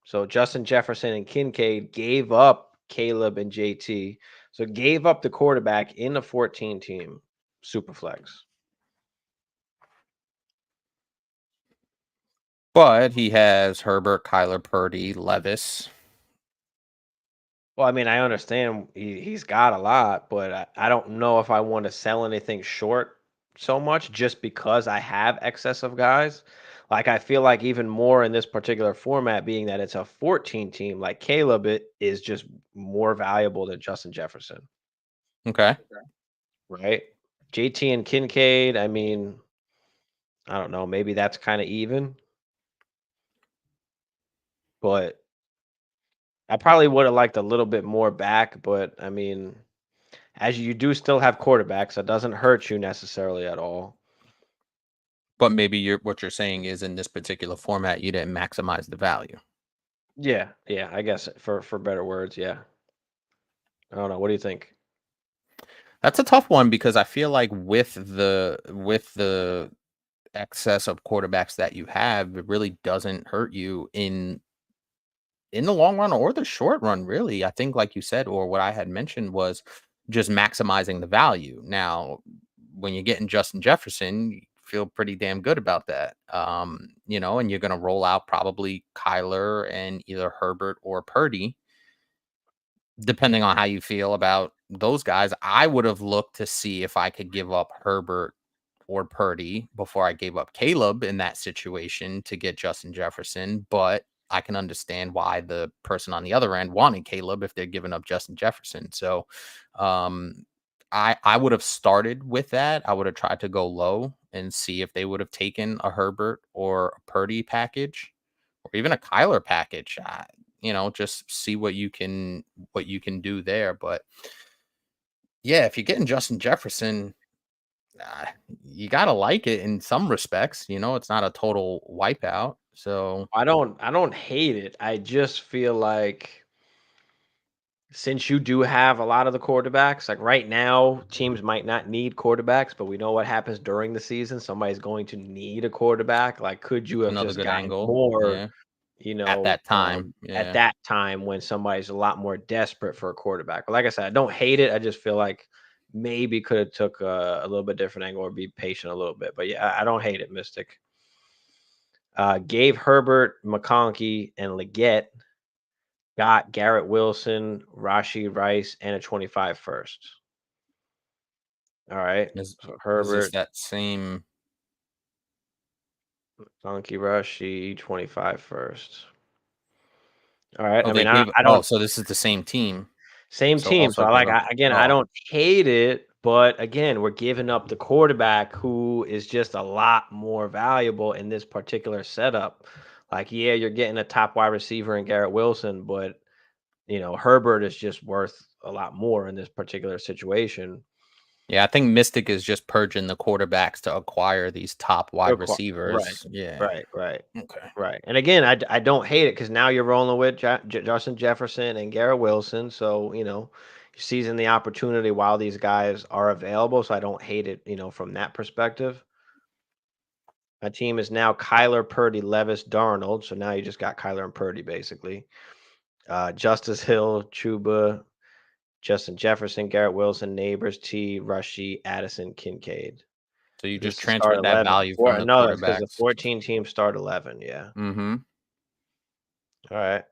So Justin Jefferson and Kincaid gave up Caleb and JT. So gave up the quarterback in the 14-team Superflex.
But he has Herbert, Kyler, Purdy, Levis.
Well, I mean, I understand he's got a lot, but I don't know if I want to sell anything short so much just because I have excess of guys. Like, I feel like even more in this particular format, being that it's a 14 team, like Caleb, it is just more valuable than Justin Jefferson,
Okay.
right? JT and Kincaid, I mean, I don't know, maybe that's kind of even, but I probably would have liked a little bit more back, but I mean, as you do still have quarterbacks, that doesn't hurt you necessarily at all.
But maybe what you're saying is in this particular format, you didn't maximize the value.
Yeah, yeah, I guess for better words, yeah. I don't know. What do you think?
That's a tough one because I feel like with the excess of quarterbacks that you have, it really doesn't hurt you in the long run or the short run, really. I think, like you said, or what I had mentioned was just maximizing the value. Now, when you're getting Justin Jefferson, you feel pretty damn good about that. And you're going to roll out probably Kyler and either Herbert or Purdy, depending on how you feel about those guys. I would have looked to see if I could give up Herbert or Purdy before I gave up Caleb in that situation to get Justin Jefferson, but I can understand why the person on the other end wanted Caleb if they're giving up Justin Jefferson. So um I would have started with that. I would have tried to go low and see if they would have taken a Herbert or a Purdy package or even a Kyler package. Just see what you can do there. But yeah, if you're getting Justin Jefferson, uh, you gotta like it in some respects. It's not a total wipeout. So
I don't hate it. I just feel like since you do have a lot of the quarterbacks, like right now, teams might not need quarterbacks, but we know what happens during the season. Somebody's going to need a quarterback. Like, could you have
another
just
good
gotten
angle.
more,
Yeah. At that time.
at
Yeah.
that time when somebody's a lot more desperate for a quarterback? But like I said, I don't hate it. I just feel like maybe could have took a little bit different angle or be patient a little bit. But yeah, I don't hate it, Mystic. Gave Herbert, McConkey, and Leggett got Garrett Wilson, Rashi Rice, and a 25 first. All right.
Is
So
is this
Herbert,
that same?
Donkey Rashi, 25 first. All right.
Oh,
I
they
mean, I,
gave.
I
Oh,
don't
so this is the same team.
same
So
team. So
also
I
give
like
up.
again, I
Oh,
don't hate it, but again, we're giving up the quarterback who is just a lot more valuable in this particular setup. Like, yeah, you're getting a top wide receiver in Garrett Wilson, but Herbert is just worth a lot more in this particular situation.
yeah. I think Mystic is just purging the quarterbacks to acquire these top wide
Right,
receivers. Yeah.
right, right,
Okay.
right. And again, I don't hate it because now you're rolling with Justin Jefferson and Garrett Wilson. So, you're seizing the opportunity while these guys are available. So I don't hate it, from that perspective. My team is now Kyler, Purdy, Levis, Darnold. So now you just got Kyler and Purdy basically. Justice Hill, Chuba, Justin Jefferson, Garrett Wilson, Neighbors, T, Rushy, Addison, Kincaid.
So you
This
just
is start
transferred that
11.
value from the
No, that's because the
quarterbacks.
14 teams start 11. Yeah.
Mm-hmm.
All right.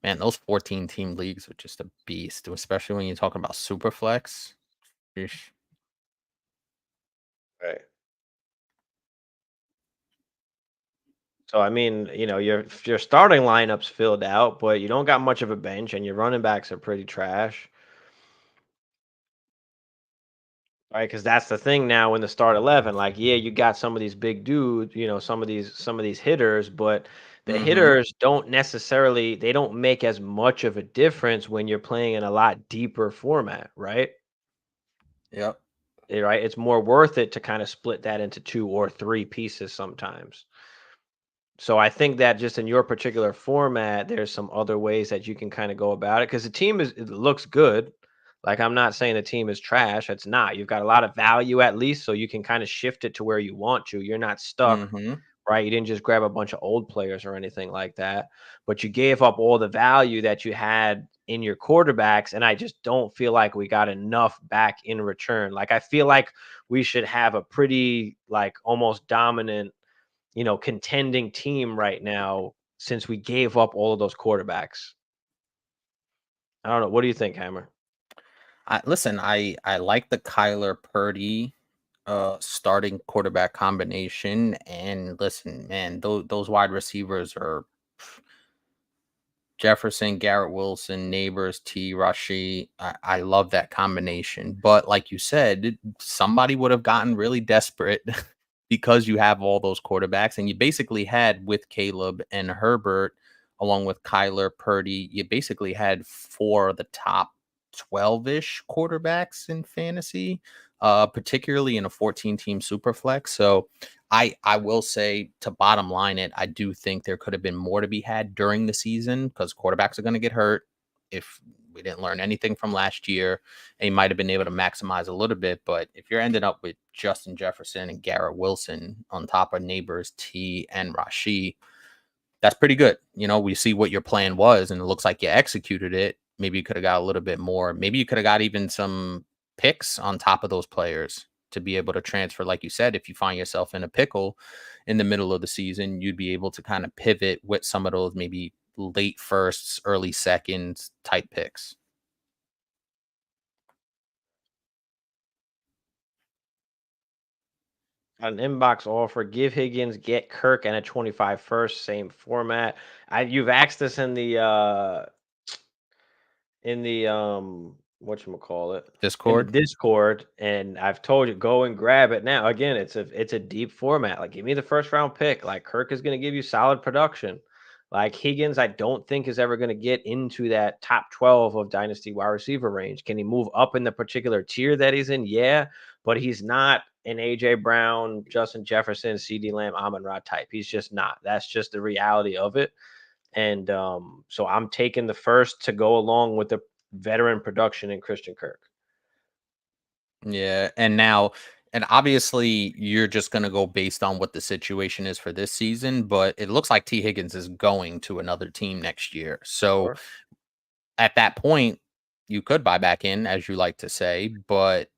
Man, those 14-team leagues are just a beast, especially when you're talking about super flex. Sheesh.
Right. So I mean, your starting lineup's filled out, but you don't got much of a bench, and your running backs are pretty trash. Right, because that's the thing now in the start 11. Like, yeah, you got some of these big dudes, some of these hitters, but the
Mm-hmm.
hitters don't necessarily they don't make as much of a difference when you're playing in a lot deeper format, right?
Yep.
Right, it's more worth it to kind of split that into two or three pieces sometimes. So I think that just in your particular format, there's some other ways that you can kind of go about it because the team it looks good. Like I'm not saying the team is trash. It's not. You've got a lot of value at least, so you can kind of shift it to where you want to. You're not stuck,
Mm-hmm.
right? You didn't just grab a bunch of old players or anything like that, but you gave up all the value that you had in your quarterbacks, and I just don't feel like we got enough back in return. Like I feel like we should have a pretty like almost dominant contending team right now since we gave up all of those quarterbacks. I don't know. What do you think, Hammer?
I like the Kyler Purdy starting quarterback combination. And listen, man, those wide receivers are Jefferson, Garrett Wilson, Neighbors, T. Rashi. I love that combination. But like you said, somebody would have gotten really desperate because you have all those quarterbacks. And you basically had with Caleb and Herbert, along with Kyler Purdy, you basically had four of the top 12-ish quarterbacks in fantasy, particularly in a 14-team super flex. So I will say, to bottom line it, I do think there could have been more to be had during the season because quarterbacks are going to get hurt. If we didn't learn anything from last year, and you might have been able to maximize a little bit, but if you're ending up with Justin Jefferson and Garrett Wilson on top of Neighbors, T, and Rashi, that's pretty good. We see what your plan was, and it looks like you executed it. Maybe you could have got a little bit more. Maybe you could have got even some picks on top of those players to be able to transfer. Like you said, if you find yourself in a pickle in the middle of the season, you'd be able to kind of pivot with some of those maybe late firsts, early seconds type picks.
An inbox offer. Give Higgins, get Kirk, and a 25 first. Same format. You've asked this in the whatchamacallit, in the
Discord.
Discord, and I've told you go and grab it now. Again, it's a deep format. Like give me the first round pick. Like Kirk is going to give you solid production. Like Higgins, I don't think is ever going to get into that top 12 of dynasty wide receiver range. Can he move up in the particular tier that he's in? Yeah, but he's not an AJ Brown, Justin Jefferson, CD Lamb, Amon Ra type. He's just not. That's just the reality of it. And so I'm taking the first to go along with the veteran production in Christian Kirk.
Yeah, and obviously you're just going to go based on what the situation is for this season, but it looks like T Higgins is going to another team next year. So
Sure.
at that point, you could buy back in, as you like to say, but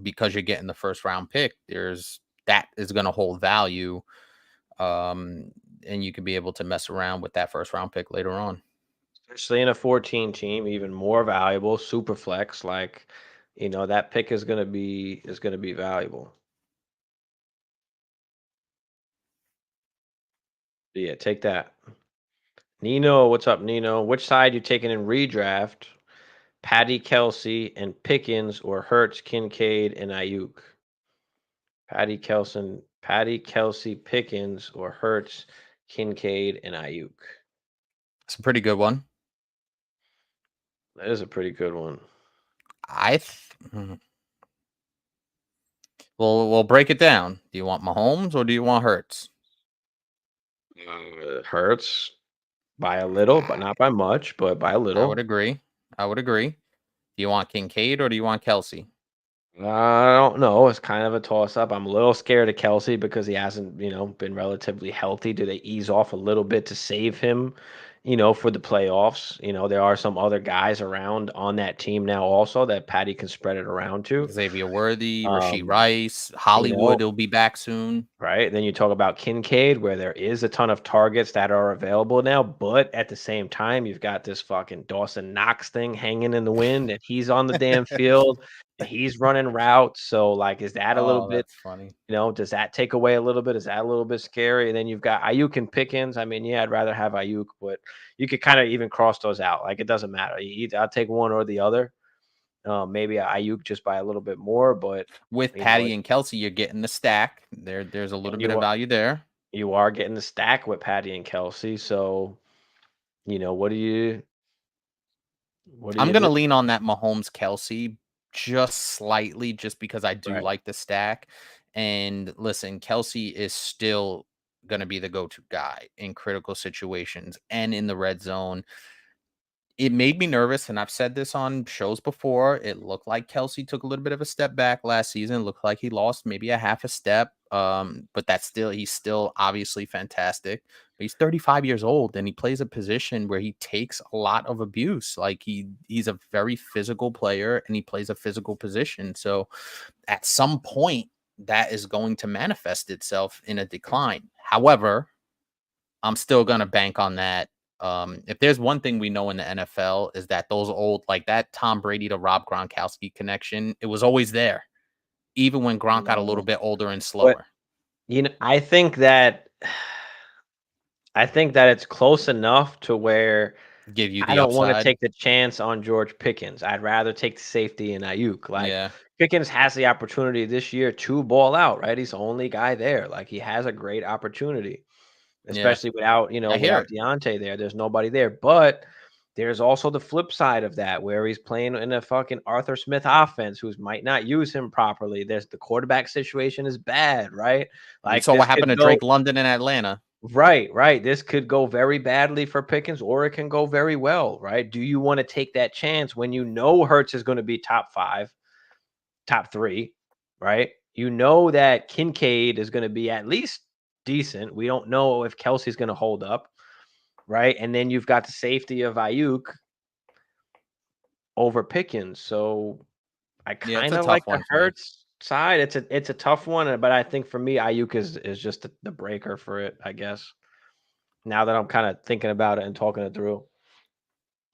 because you're getting the first round pick, that is going to hold value. And you could be able to mess around with that first round pick later on.
Especially in a 14 team, even more valuable, super flex. Like, that pick is gonna be valuable. Yeah, take that. Nino, what's up, Nino? Which side you taking in redraft? Patty Kelsey and Pickens or Hertz, Kincaid, and Ayuk? Patty Kelsey, Pickens or Hertz, Kincaid, and Ayuk.
It's a pretty good one.
That is a pretty good one.
We'll break it down. Do you want Mahomes or do you want Hurts?
Hurts by a little, but not by much, but by a
I would
little.
agree. I would agree. Do you want Kincaid or do you want Kelsey?
I don't know. It's kind of a toss up. I'm a little scared of Kelsey because he hasn't, been relatively healthy. Do they ease off a little bit to save him for the playoffs. There are some other guys around on that team now also that Patty can spread it around to.
Xavier Worthy, Rasheed
Um,
Rice,
you know,
Hollywood will be back soon.
right? Then you talk about Kincaid, where there is a ton of targets that are available now, but at the same time, you've got this fucking Dawson Knox thing hanging in the wind, and he's on the damn field, and he's running routes. So, like, is that a little
Oh,
bit?
that's funny.
Does that take away a little bit? Is that a little bit scary? And then you've got Ayuk and Pickens. I mean, yeah, I'd rather have Ayuk, but you could kind of even cross those out. Like, it doesn't matter. I'll take one or the other. Maybe Ayuk just by a little bit more, but
With
you know,
Patty and Kelsey, you're getting the stack. There's a little
and
bit of value there.
you are getting the stack with Patty and Kelsey. So, what do
I'm
you do?
gonna lean on that Mahomes Kelsey just slightly, just because I do
Right.
like the stack. And listen, Kelsey is still gonna be the go-to guy in critical situations and in the red zone. It made me nervous, and I've said this on shows before. It looked like Kelsey took a little bit of a step back last season. It looked like he lost maybe a half a step. But he's still obviously fantastic. But he's 35 years old, and he plays a position where he takes a lot of abuse. Like he's a very physical player, and he plays a physical position. So at some point, that is going to manifest itself in a decline. However, I'm still gonna bank on that. If there's one thing we know in the NFL is that those old, like that Tom Brady to Rob Gronkowski connection, it was always there, even when Gronk got a little
No.
bit older and
But
slower.
I think that it's close enough to where
Give you
I
the
don't want to
upside.
take the chance on George Pickens. I'd rather take the safety in Ayuk. Like
Yeah,
Pickens has the opportunity this year to ball out, right? He's the only guy there. Like he has a great opportunity,
yeah,
especially without,
I hear
without
it.
Deontay there. There's nobody there. But there's also the flip side of that where he's playing in a fucking Arthur Smith offense who might not use him properly. There's the quarterback situation is bad, right?
We
Like
saw
this
what
could
happened to
go
Drake London in Atlanta.
right, right. This could go very badly for Pickens, or it can go very well, right? Do you want to take that chance when you know Hurts is going to be top 5, top 3, right? You know that Kincaid is going to be at least decent. We don't know if Kelsey's going to hold up, right? And then you've got the safety of Ayuk over Pickens. So I
Yeah, it's
kind
a
of like
tough
the
one for me.
Hurts side. It's a tough one, but I think for me, Ayuk is just the breaker for it, I guess. Now that I'm kind of thinking about it and talking it through.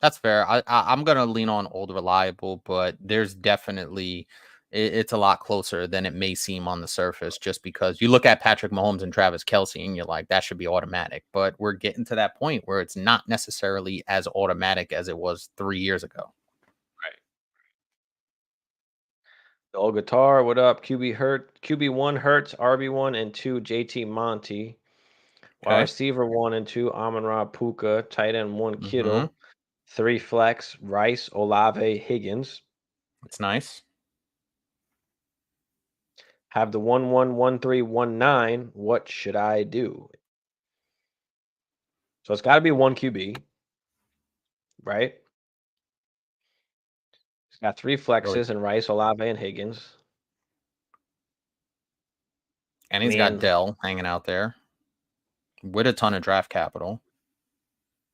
That's fair. I'm gonna lean on old reliable, but there's definitely it's a lot closer than it may seem on the surface. Just because you look at Patrick Mahomes and Travis Kelsey, and you're like, that should be automatic. But we're getting to that point where it's not necessarily as automatic as it was 3 years ago.
Right. The old guitar, what up? QB1 Hurts, RB1 and 2 JT Monty. Wide
Okay.
receiver 1 and 2 Amon-Ra Puka, tight end 1
Mm-hmm.
Kittle, 3 flex Rice, Olave, Higgins.
It's nice.
Have the 1-1-1-3-1-9. What should I do? So it's got to be 1 QB, right? It's got 3
Really.
flexes and Rice, Olave and Higgins.
And
I
he's got
mean,
Dell hanging out there with a ton of draft capital.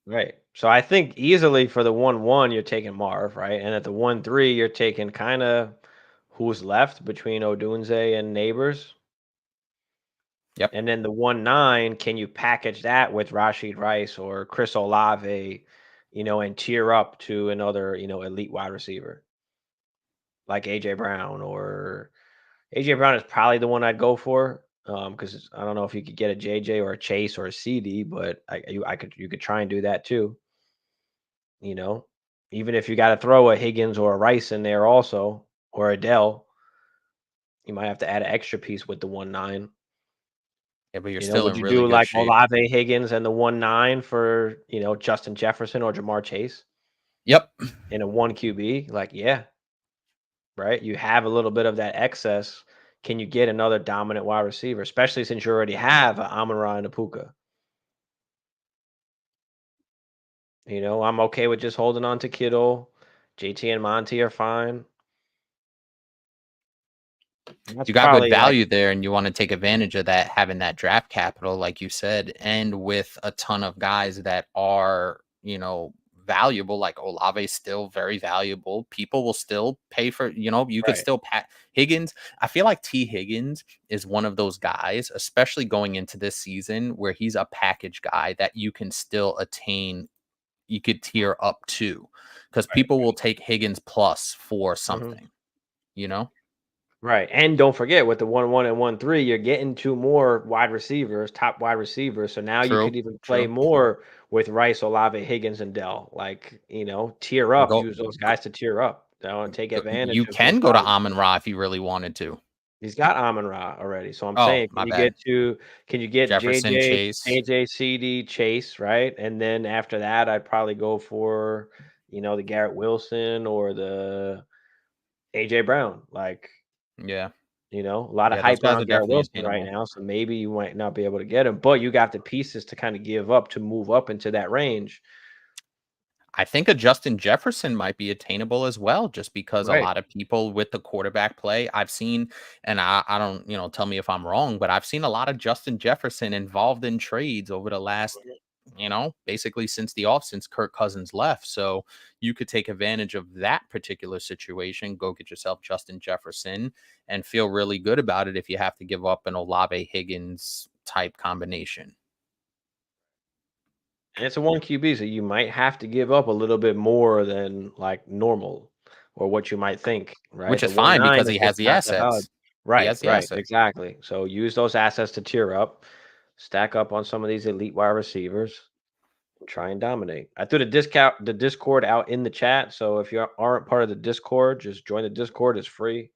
right. So I think easily for the 1-1 you're taking Marv, right? And at the 1-3 you're taking kind of who's left between Odunze and Neighbors.
Yep.
And then the 1-9, can you package that with Rashid Rice or Chris Olave, and tier up to another, elite wide receiver like AJ Brown or AJ Brown is probably the one I'd go for. Because I don't know if you could get a JJ or a Chase or a CD, but you could try and do that too. You know, even if you got to throw a Higgins or a Rice in there also, or a Dell, you might have to add an extra piece with the 1-9.
Yeah, but you're still
Would
in
you
really
do
good
like
shape.
Olave, Higgins, and the 1-9 for Justin Jefferson or Jamar Chase
Yep.
in a 1 QB? Like, yeah, right. You have a little bit of that excess. Can you get another dominant wide receiver, especially since you already have a Amon-Ra and a Puka? I'm okay with just holding on to Kittle. JT and Monty are fine. That's
You got good
probably like
value there, and you want to take advantage of that, having that draft capital, like you said, and with a ton of guys that are, valuable. Like Olave is still very valuable. People will still pay for, you could
right.
still Higgins. I feel like T. Higgins is one of those guys, especially going into this season, where he's a package guy that you can still attain. You could tier up to, because
Right.
people will take Higgins plus for
Hmm.
something, you know?
Right. And don't forget with the 1-1 and 1-3, you're getting two more wide receivers, top wide receivers. So now you
True.
could even play
True.
more with Rice, Olave, Higgins, and Dell. Like, tier up,
Go,
use those
go,
guys to tier up. And take
you
advantage of
can
those
go to
values.
Amon Ra if you really wanted to.
He's got Amon Ra already. So I'm
Oh,
saying,
my bad.
can you get
Jefferson,
JJ,
Chase.
AJ, CD, Chase, right? And then after that, I'd probably go for, the Garrett Wilson or the AJ Brown. Like,
Yeah.
a lot of
Yeah, those
hype
guys are
around Garrett
definitely
Wilson right
attainable.
now, so maybe you might not be able to get him, but you got the pieces to kind of give up to move up into that range.
I think a Justin Jefferson might be attainable as well, just because a
Right.
lot of people with the quarterback play I've seen, and I don't, tell me if I'm wrong, but I've seen a lot of Justin Jefferson involved in trades over the last, basically since Kirk Cousins left. So you could take advantage of that particular situation, go get yourself Justin Jefferson, and feel really good about it if you have to give up an Olave Higgins type combination.
And it's a 1 QB, so you might have to give up a little bit more than, like, normal or what you might think, right?
Which
The
is
one
fine
nine
because
is
he
just
has the
not that hard.
assets. He
Right,
has the
right,
assets.
exactly. So use those assets to tier up, stack up on some of these elite wide receivers, and try and dominate. I threw the Discord out in the chat, so if you aren't part of the Discord, just join the Discord, it's free.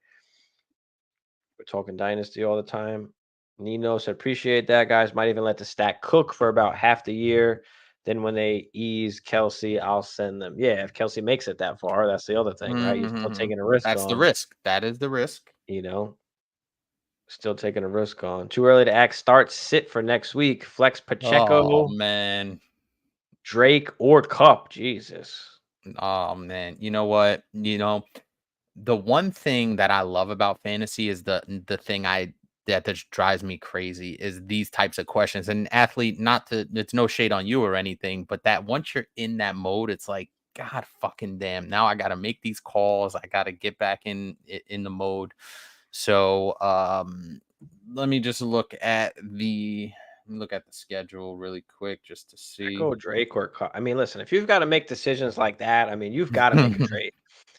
We're talking Dynasty all the time. Nino said, appreciate that, guys. Might even let the stack cook for about half the year. Then when they ease Kelsey, I'll send them. Yeah, if Kelsey makes it that far, that's the other thing, right? You're still
Mhm.
taking a risk
That's the
on,
risk. That is the risk.
you know, still taking a risk on. Too early to act. Start sit for next week. Flex
Oh,
Pacheco,
man.
Drake, or Cup. Jesus.
Oh, man. You know what? The one thing that I love about fantasy is the thing that just drives me crazy is these types of questions. And athlete, not to it's no shade on you or anything, but that once you're in that mode, it's like, God fucking damn. Now I gotta make these calls. I gotta get back in the mode. So let me just look at the schedule really quick just to see.
Echo Drake or Cup. I mean, listen, if you've got to make decisions like that, I mean, you've got to make a trade.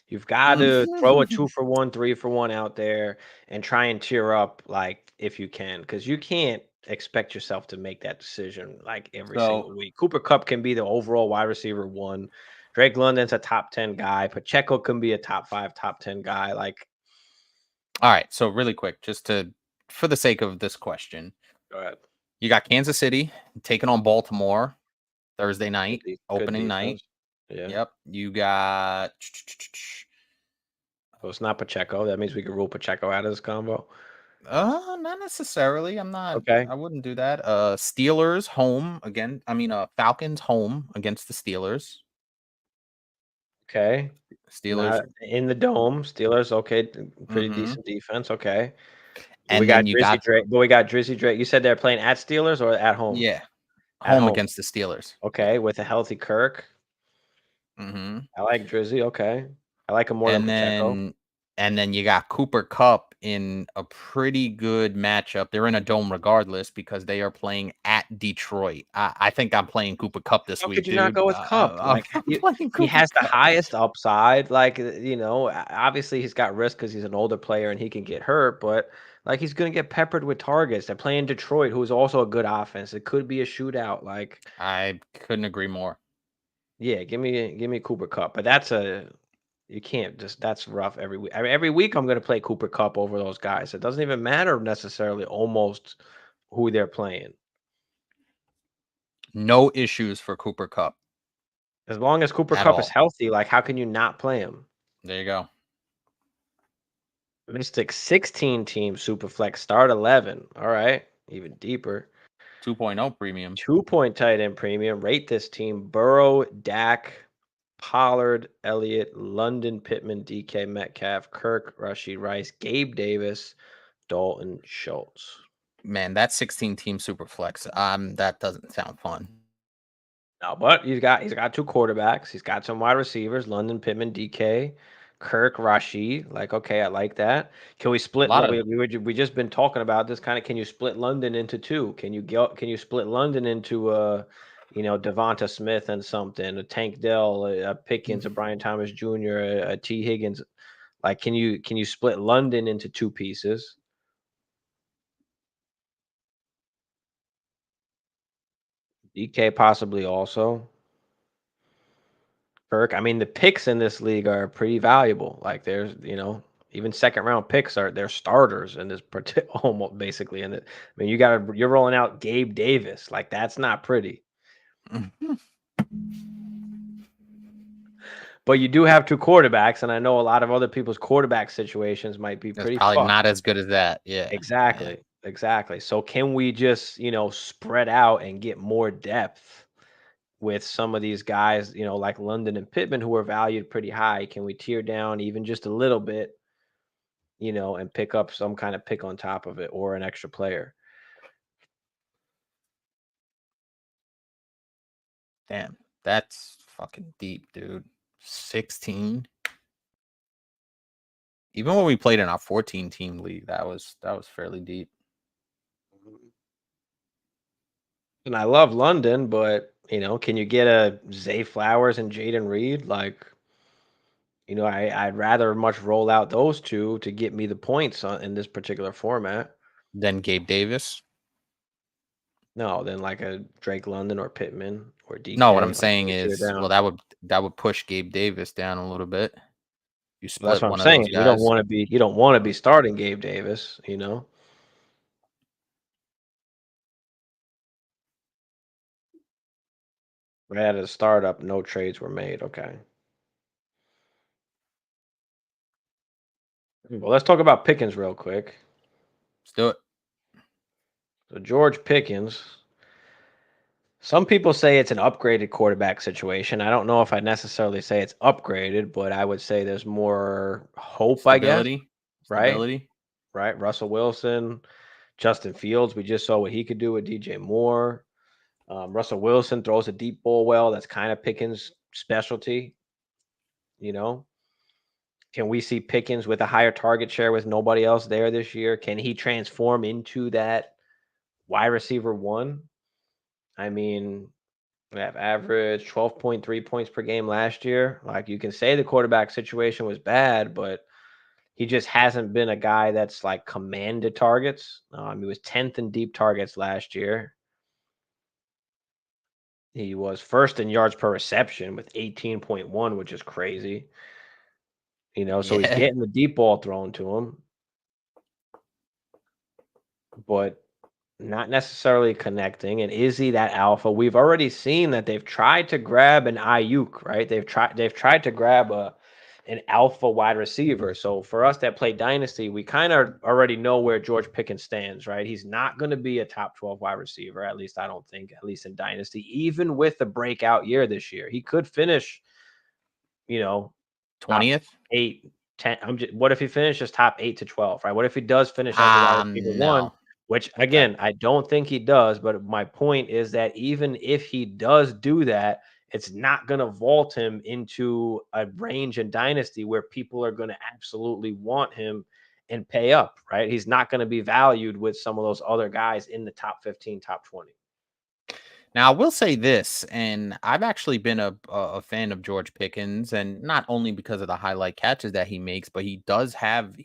You've got to throw a 2-for-1, 3-for-1 out there and try and tear up like if you can, because you can't expect yourself to make that decision like every
So
single week. Cooper Cup can be the overall wide receiver one. Drake London's a top 10 guy. Pacheco can be a top 5, top 10 guy. Like,
all right, so really quick, for the sake of this question,
go ahead.
you got Kansas City taking on Baltimore Thursday night,
Good
opening night.
defense. Yeah.
Yep. You got
So it's not Pacheco. That means we can rule Pacheco out of this combo.
not necessarily.
Okay.
I wouldn't do that. Steelers home again. Falcons home against the Steelers.
Okay.
Steelers.
Not in the dome. Steelers, okay, pretty
Mhm.
decent defense, okay. But we
And
got
then you
Drizzy
got
Drake You said they're playing at Steelers or at home?
yeah,
At
home
home.
against the Steelers.
Okay, with a healthy Kirk.
Mhm.
I like Drizzy, okay. I like him more than
And
Pacheco.
then you got Cooper Cup in a pretty good matchup. They're in a dome regardless because they are playing at Detroit. I think I'm playing Cooper Cup this
How could
week,
you not
dude.
go with Cup? Like,
I'm playing
he
Cooper
has the
Cup.
highest upside, like, obviously he's got risk because he's an older player and he can get hurt, but, like, he's gonna get peppered with targets. They're playing Detroit, who's also a good offense. It could be a shootout, like,
I couldn't agree more.
yeah, give me Cooper Cup, but you can't just that's rough every week. I mean, every week I'm gonna play Cooper Cup over those guys. It doesn't even matter necessarily almost who they're playing.
No issues for Cooper Cup
As long as Cooper
at
Cup is
all.
healthy, like how can you not play him?
There you go.
Mystic 16 team Superflex start 11. All right, even deeper.
2.0 premium.
2-point tight end premium. Rate this team: Burrow, Dak, Pollard, Elliott, London, Pittman, DK Metcalf, Kirk, Rashid Rice, Gabe Davis, Dalton Schultz.
Man, that 16-team super flex. That doesn't sound fun.
No, but he's got 2 quarterbacks. He's got some wide receivers, London, Pittman, DK, Kirk, Rashid. Like, okay, I like that. Can we split? We just been talking about this kind of. Can you split London into 2? Can you split London into Devonta Smith and something, a Tank Dell, a Pickens, a Brian Thomas Jr., a T Higgins? Like, can you split London into 2 pieces? DK possibly also. Kirk. I mean, the picks in this league are pretty valuable. Like, there's, even second round picks they're starters in this almost basically. And I mean, you're rolling out Gabe Davis. Like, that's not pretty. But you do have 2 quarterbacks, and I know a lot of other people's quarterback situations might be pretty
probably
fucked.
not as good as that. Yeah.
Exactly.
Yeah.
Exactly. So can we just, spread out and get more depth with some of these guys, like London and Pittman, who are valued pretty high? Can we tear down even just a little bit, and pick up some kind of pick on top of it or an extra player?
Damn, that's fucking deep, dude. 16. Even when we played in our 14-team league, that was fairly deep.
And I love London, but can you get a Zay Flowers and Jaden Reed? Like, I'd rather much roll out those 2 to get me the points in this particular format.
Then Gabe Davis.
No, than like a Drake London or Pittman or DK.
No, what I'm saying is, well, that would push Gabe Davis down a little bit. You split
that's what
one
I'm
of
saying.
those guys.
You don't want to be starting Gabe Davis, Right at a startup, no trades were made. Okay. Well, let's talk about Pickens real quick.
Let's do it.
So George Pickens. Some people say it's an upgraded quarterback situation. I don't know if I'd necessarily say it's upgraded, but I would say there's more hope,
Stability.
I guess. Right? Right. Russell Wilson, Justin Fields. We just saw what he could do with DJ Moore. Russell Wilson throws a deep ball well. That's kind of Pickens' specialty. Can we see Pickens with a higher target share with nobody else there this year? Can he transform into that wide receiver 1? I mean, we have averaged 12.3 points per game last year. Like, you can say the quarterback situation was bad, but he just hasn't been a guy that's like commanded targets. He was 10th in deep targets last year. He was first in yards per reception with 18.1, which is crazy. So he's getting the deep ball thrown to him, but not necessarily connecting. And is he that alpha? We've already seen that they've tried to grab an Ayuk, right? They've tried to grab an alpha wide receiver. So for us that play Dynasty, we kind of already know where George Pickens stands, right? He's not going to be a top 12 wide receiver, at least I don't think, at least in Dynasty, even with the breakout year this year. He could finish,
20th,
8, 10. What if he finishes top 8 to 12, right? What if he does finish as a wide receiver 1? Which, again, I don't think he does. But my point is that even if he does do that, it's not going to vault him into a range in Dynasty where people are going to absolutely want him and pay up, right? He's not going to be valued with some of those other guys in the top 15, top 20.
Now, I will say this, and I've actually been a fan of George Pickens, and not only because of the highlight catches that he makes, but he does have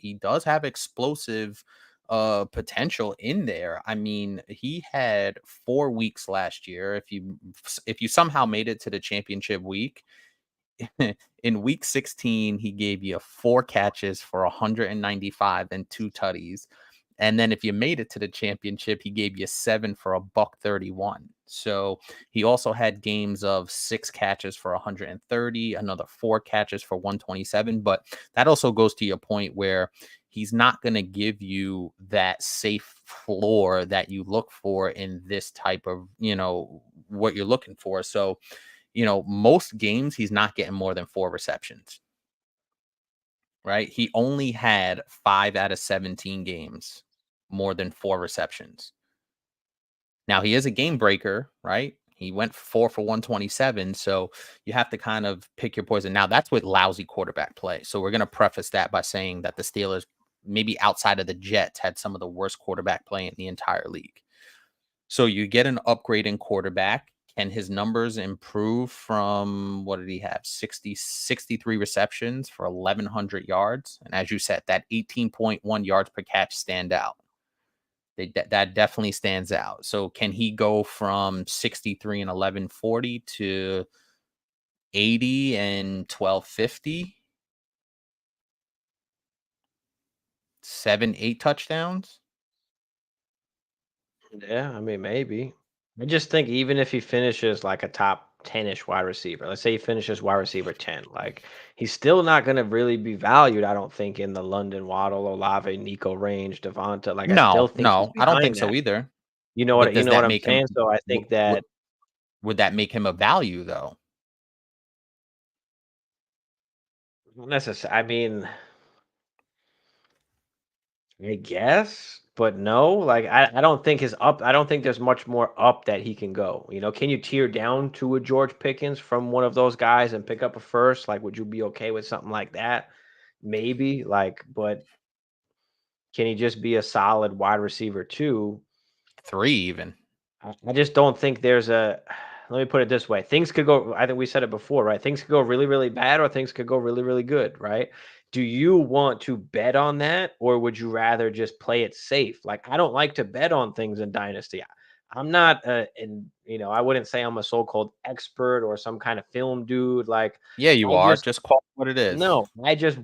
explosive potential in there. I mean, he had 4 weeks last year. If you somehow made it to the championship week, in week 16, he gave you 4 catches for 195 and 2 tutties. And then if you made it to the championship, he gave you 7 for $131. So he also had games of 6 catches for 130, another 4 catches for 127. But that also goes to your point where he's not going to give you that safe floor that you look for in this type of, what you're looking for. So most games he's not getting more than 4 receptions, right? He only had 5 out of 17 games more than 4 receptions. Now he is a game breaker, right? He went 4 for 127. So you have to kind of pick your poison. Now that's with lousy quarterback play. So we're going to preface that by saying that the Steelers, maybe outside of the Jets, had some of the worst quarterback play in the entire league. So you get an upgrade in quarterback. Can his numbers improve from, what did he have? 63 receptions for 1,100 yards. And as you said, that 18.1 yards per catch stand out. That definitely stands out. So can he go from 63 and 1140 to 80 and 1250? 7, 8 touchdowns?
Yeah, I mean, maybe. I just think even if he finishes like a top 10-ish wide receiver, let's say he finishes wide receiver 10, like he's still not going to really be valued, I don't think, in the London Waddle, Olave, Nico range, Devonta. Like I still
No,
think he's
no, I don't think
behind
so
that.
either.
You know
But
what you
does
know what
that
I'm
make him
saying? So I think that
would that make him a value though?
necessary. I mean, I guess, but no. Like I don't think his up. I don't think there's much more up that he can go. Can you tear down to a George Pickens from one of those guys and pick up a first? Like, would you be okay with something like that? Maybe. Like, but can he just be a solid wide receiver too?
3 even.
I just don't think there's a. Let me put it this way: things could go. I think we said it before, right? Things could go really, really bad, or things could go really, really good, right? Do you want to bet on that, or would you rather just play it safe? Like, I don't like to bet on things in Dynasty. I'm not, I wouldn't say I'm a so-called expert or some kind of film dude. Like,
Yeah, you
I
are.
just
Just call it what it is.
no, I just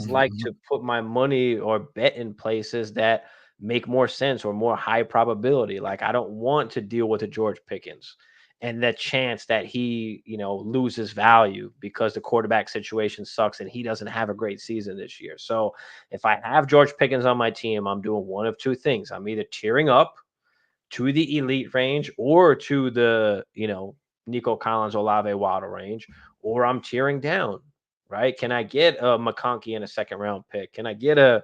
like to put my money or bet in places that make more sense or more high probability. Like I don't want to deal with a George Pickens and that chance that he, loses value because the quarterback situation sucks and he doesn't have a great season this year. So if I have George Pickens on my team, I'm doing one of two things. I'm either tearing up to the elite range or to the, Nico Collins, Olave Waddle range, or I'm tearing down, right? Can I get a McConkey in a second round pick? Can I get a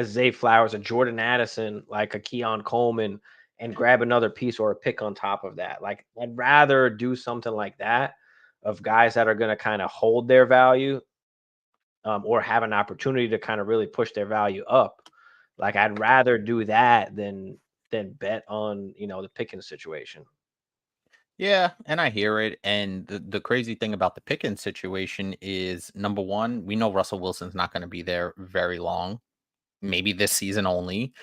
Zay Flowers, a Jordan Addison, like a Keon Coleman, and grab another piece or a pick on top of that? Like I'd rather do something like that of guys that are going to kind of hold their value or have an opportunity to kind of really push their value up. Like I'd rather do that than bet on the Pickens situation.
Yeah, and I hear it. And the crazy thing about the Pickens situation is, number one, we know Russell Wilson's not going to be there very long, maybe this season only.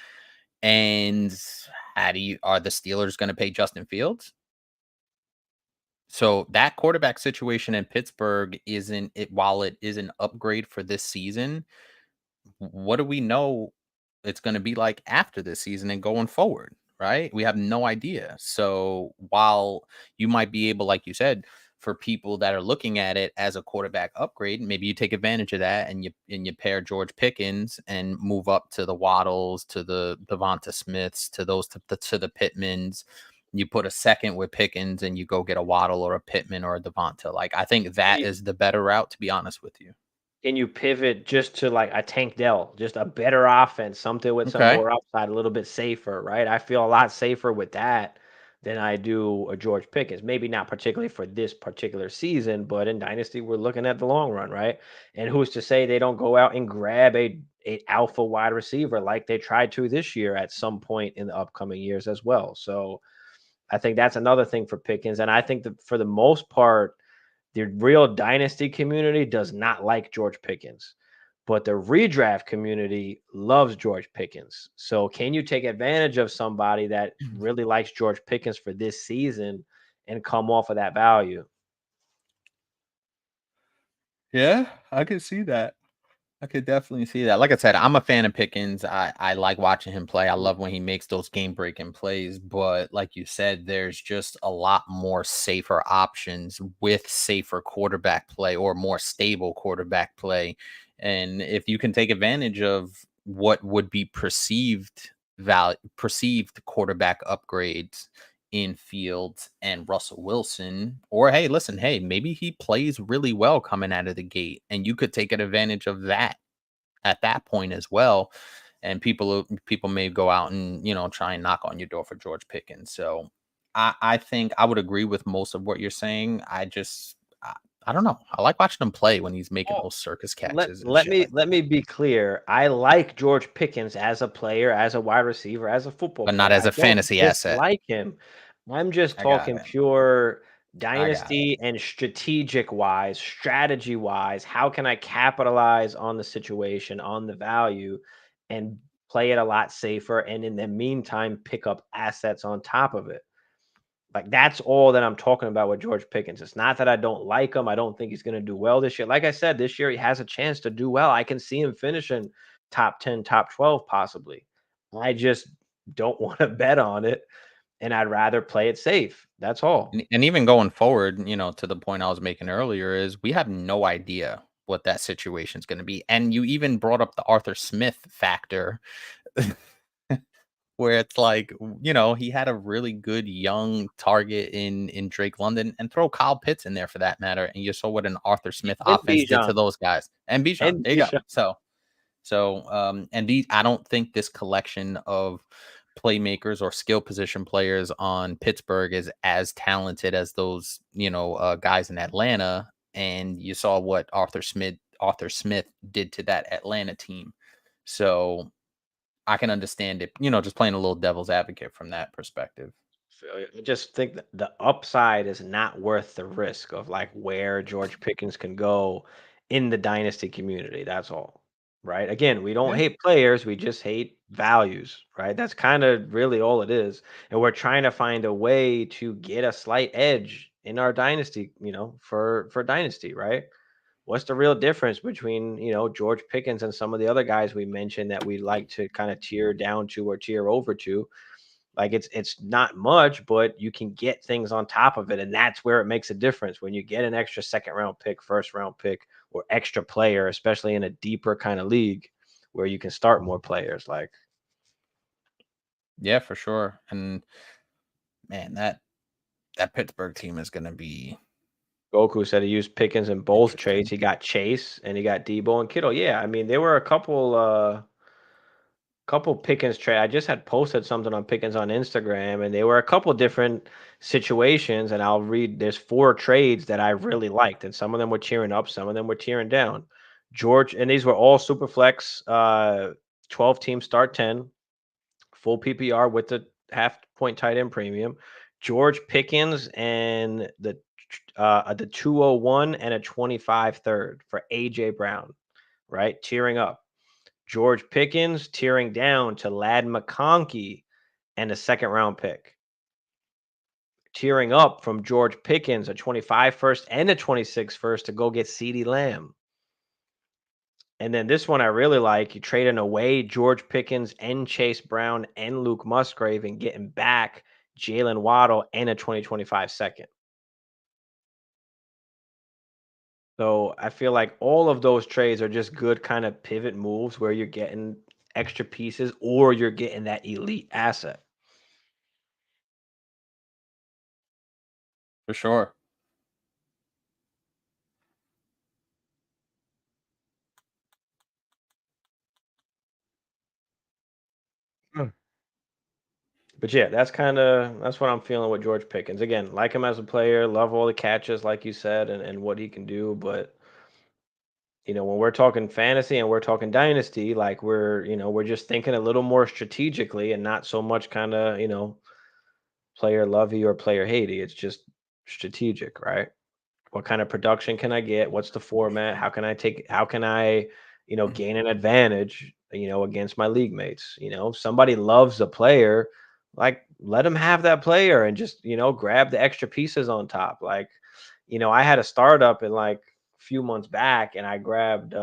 And are the Steelers going to pay Justin Fields? So that quarterback situation in Pittsburgh isn't it, while it is an upgrade for this season, what do we know it's going to be like after this season and going forward, right? We have no idea. So while you might be able, like you said, for people that are looking at it as a quarterback upgrade, maybe you take advantage of that and you pair George Pickens and move up to the Waddles, to the Devonta Smiths, to those to the Pittmans. You put a second with Pickens and you go get a Waddle or a Pittman or a Devonta. Like I think that is the better route, to be honest with you.
Can you pivot just to like a Tank Dell, just a better offense, something with some
Okay.
more upside, a little bit safer, right? I feel a lot safer with that than I do a George Pickens. Maybe not particularly for this particular season, but in Dynasty, we're looking at the long run, right? And who's to say they don't go out and grab a alpha wide receiver like they tried to this year at some point in the upcoming years as well. So I think that's another thing for Pickens. And I think that for the most part, the real dynasty community does not like George Pickens, but the redraft community loves George Pickens. So, can you take advantage of somebody that really likes George Pickens for this season and come off of that value?
Yeah, I can see that. I could definitely see that. Like I said, I'm a fan of Pickens. I like watching him play. I love when he makes those game breaking plays. But like you said, there's just a lot more safer options with safer quarterback play or more stable quarterback play. And if you can take advantage of what would be perceived quarterback upgrades in Fields and Russell Wilson. Or hey, listen, hey, maybe he plays really well coming out of the gate, and you could take advantage of that at that point as well. And people may go out and try and knock on your door for George Pickens. So I think I would agree with most of what you're saying. I don't know. I like watching him play when he's making
Oh,
those circus
let
catches and
let
shit
me
like
let
that,
me be clear. I like George Pickens as a player, as a wide receiver, as a football
but not
player.
as
I
a
don't
fantasy asset.
dislike him. I'm just
I got
talking
it.
pure
I got it.
dynasty and strategic wise, strategy wise. How can I capitalize on the situation, on the value, and play it a lot safer? And in the meantime, pick up assets on top of it. Like that's all that I'm talking about with George Pickens. It's not that I don't like him. I don't think he's going to do well this year. Like I said, this year he has a chance to do well. I can see him finishing top 10, top 12 possibly. I just don't want to bet on it and I'd rather play it safe. That's all.
And even going forward, to the point I was making earlier, is we have no idea what that situation is going to be. And you even brought up the Arthur Smith factor, where it's like, he had a really good young target in Drake London, and throw Kyle Pitts in there for that matter, and you saw what an Arthur Smith
And
offense did to
Bijan.
those guys. And Bijan,
And
there you go.
Bijan.
And these, I don't think this collection of playmakers or skill position players on Pittsburgh is as talented as those, guys in Atlanta. And you saw what Arthur Smith did to that Atlanta team. So I can understand it, just playing a little devil's advocate from that perspective.
I just think that the upside is not worth the risk of like where George Pickens can go in the dynasty community. That's all. Right. Again, we don't
Yeah.
hate players, we just hate values. Right. That's kind of really all it is. And we're trying to find a way to get a slight edge in our dynasty, for dynasty, right? What's the real difference between, George Pickens and some of the other guys we mentioned that we like to kind of tear down to or tear over to? Like it's not much, but you can get things on top of it, and that's where it makes a difference when you get an extra second round pick, first round pick, or extra player, especially in a deeper kind of league where you can start more players. Like
Yeah, for sure. And man, that Pittsburgh team is going to be
Goku said he used Pickens in both trades.
interesting.
He got Chase and he got Debo and Kittle. Yeah, I mean there were a couple Pickens trade. I just had posted something on Pickens on Instagram, and they were a couple different situations. And I'll read. There's 4 trades that I really liked, and some of them were tearing up, some of them were tearing down. George, and these were all super flex, 12 team start 10, full PPR with the half point tight end premium. George Pickens and the 201 and a 25 third for AJ Brown, right? Tearing up. George Pickens tearing down to Lad McConkey and a second round pick. Tearing up from George Pickens, a 25 first and a 26 first to go get CeeDee Lamb. And then this one I really like. You trading away George Pickens and Chase Brown and Luke Musgrave and getting back Jalen Waddle and a 2025 second. So I feel like all of those trades are just good kind of pivot moves where you're getting extra pieces or you're getting that elite asset.
For sure.
But yeah, that's what I'm feeling with George Pickens. Again, like him as a player, love all the catches, like you said, and what he can do. But when we're talking fantasy and we're talking dynasty, like we're just thinking a little more strategically and not so much kind of, player lovey or player hatey. It's just strategic, right? What kind of production can I get? What's the format? How can I, gain an advantage, against my league mates? If somebody loves a player, like let them have that player and just, grab the extra pieces on top. Like, I had a startup in like a few months back and I grabbed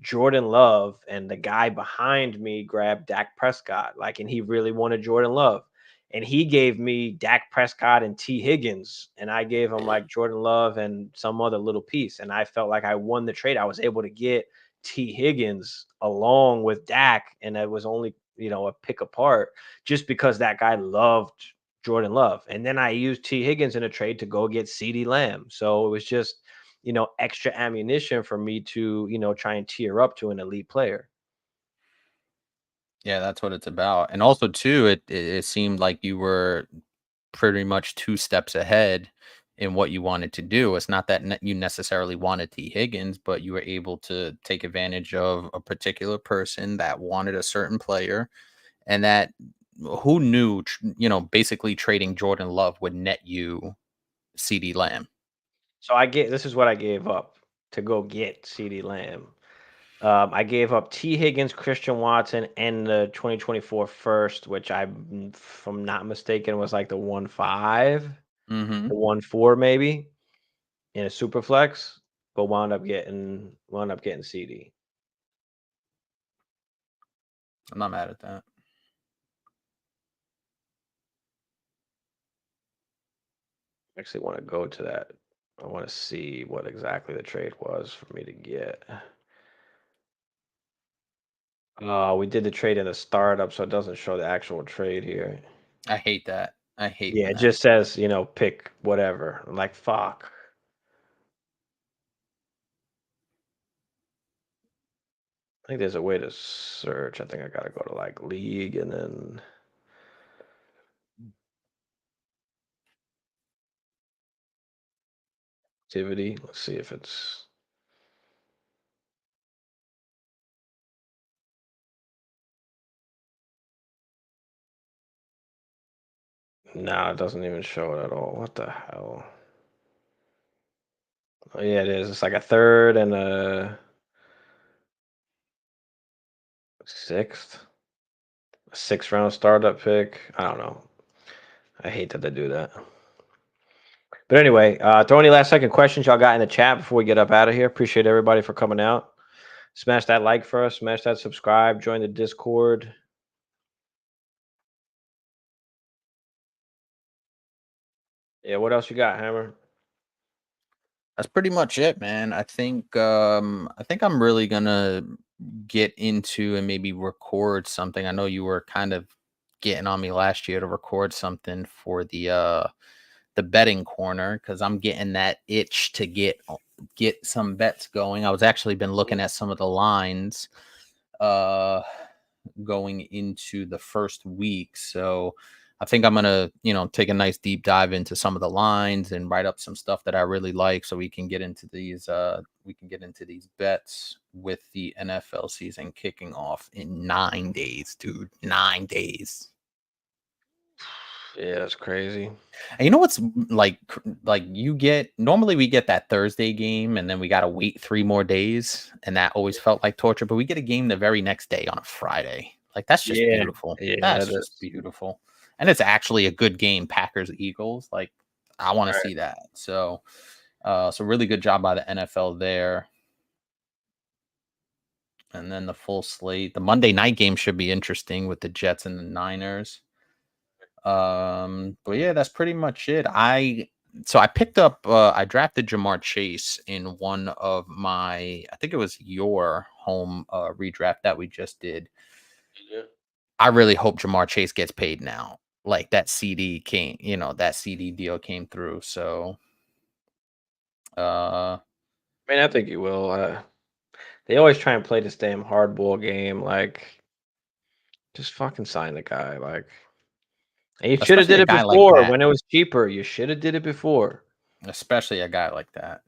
Jordan Love, and the guy behind me grabbed Dak Prescott. Like, and he really wanted Jordan Love. And he gave me Dak Prescott and T. Higgins, and I gave him like Jordan Love and some other little piece. And I felt like I won the trade. I was able to get T. Higgins along with Dak, and it was only, a pick apart just because that guy loved Jordan Love. And then I used T. Higgins in a trade to go get CeeDee Lamb. So it was just, extra ammunition for me to, try and tier up to an elite player.
Yeah, that's what it's about. And also too, it seemed like you were pretty much 2 steps ahead in what you wanted to do. It's not that you necessarily wanted T. Higgins, but you were able to take advantage of a particular person that wanted a certain player, and that who knew, basically trading Jordan Love would net you CeeDee Lamb.
So this is what I gave up to go get CeeDee Lamb. I gave up T. Higgins, Christian Watson, and the 2024 first, which if I'm not mistaken, was like the 1.5,
Mhm.
the 1.4 maybe in a super flex, but wound up getting CD.
I'm not mad at that.
I actually want to go to that. I want to see what exactly the trade was for me to get. We did the trade in the startup, so it doesn't show the actual trade here.
I hate that. I hate
Yeah,
when
it
that.
just says, pick whatever. I'm like, fuck. I think there's a way to search. I think I gotta go to like league and then activity. Let's see if it's no, it doesn't even show it at all. What the hell? Oh yeah, it is. It's like a third and a sixth. A 6th-round startup pick. I don't know. I hate that they do that. But anyway, throw any last second questions y'all got in the chat before we get up out of here. Appreciate everybody for coming out. Smash that like for us. Smash that subscribe. Join the Discord. Yeah, what else you got, Hammer?
That's pretty much it, man. I think I'm really gonna get into and maybe record something. I know you were kind of getting on me last year to record something for the betting corner, because I'm getting that itch to get some bets going. I was actually been looking at some of the lines going into the first week. So I think I'm gonna, take a nice deep dive into some of the lines and write up some stuff that I really like, so we can get into these bets with the NFL season kicking off in 9 days, dude. 9 days.
Yeah, that's crazy.
And you know what's like you get normally we get that Thursday game and then we got to wait 3 more days, and that always felt like torture, but we get a game the very next day on a Friday. Like, that's just
Yeah,
beautiful.
yeah,
That's
that
just
is.
beautiful. And it's actually a good game, Packers Eagles. Like, I want to
Right.
see that. So really good job by the NFL there. And then the full slate. The Monday night game should be interesting with the Jets and the Niners. But yeah, that's pretty much it. I picked up I drafted Jamar Chase in one of my, I think it was your home redraft that we just did.
Yeah.
I really hope Jamar Chase gets paid now. Like, that CD came, that CD deal came through. So
I mean, I think you will. They always try and play this damn hardball game. Like, just fucking sign the guy. Like, and you should have
especially
did
a
it
guy like
before
that.
when it was cheaper. You should have did it before.
Especially a guy like that.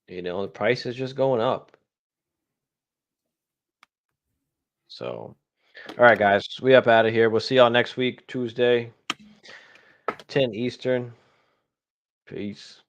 The price is just going up. So, all right, guys, we up out of here. We'll see y'all next week, Tuesday, 10 Eastern. Peace.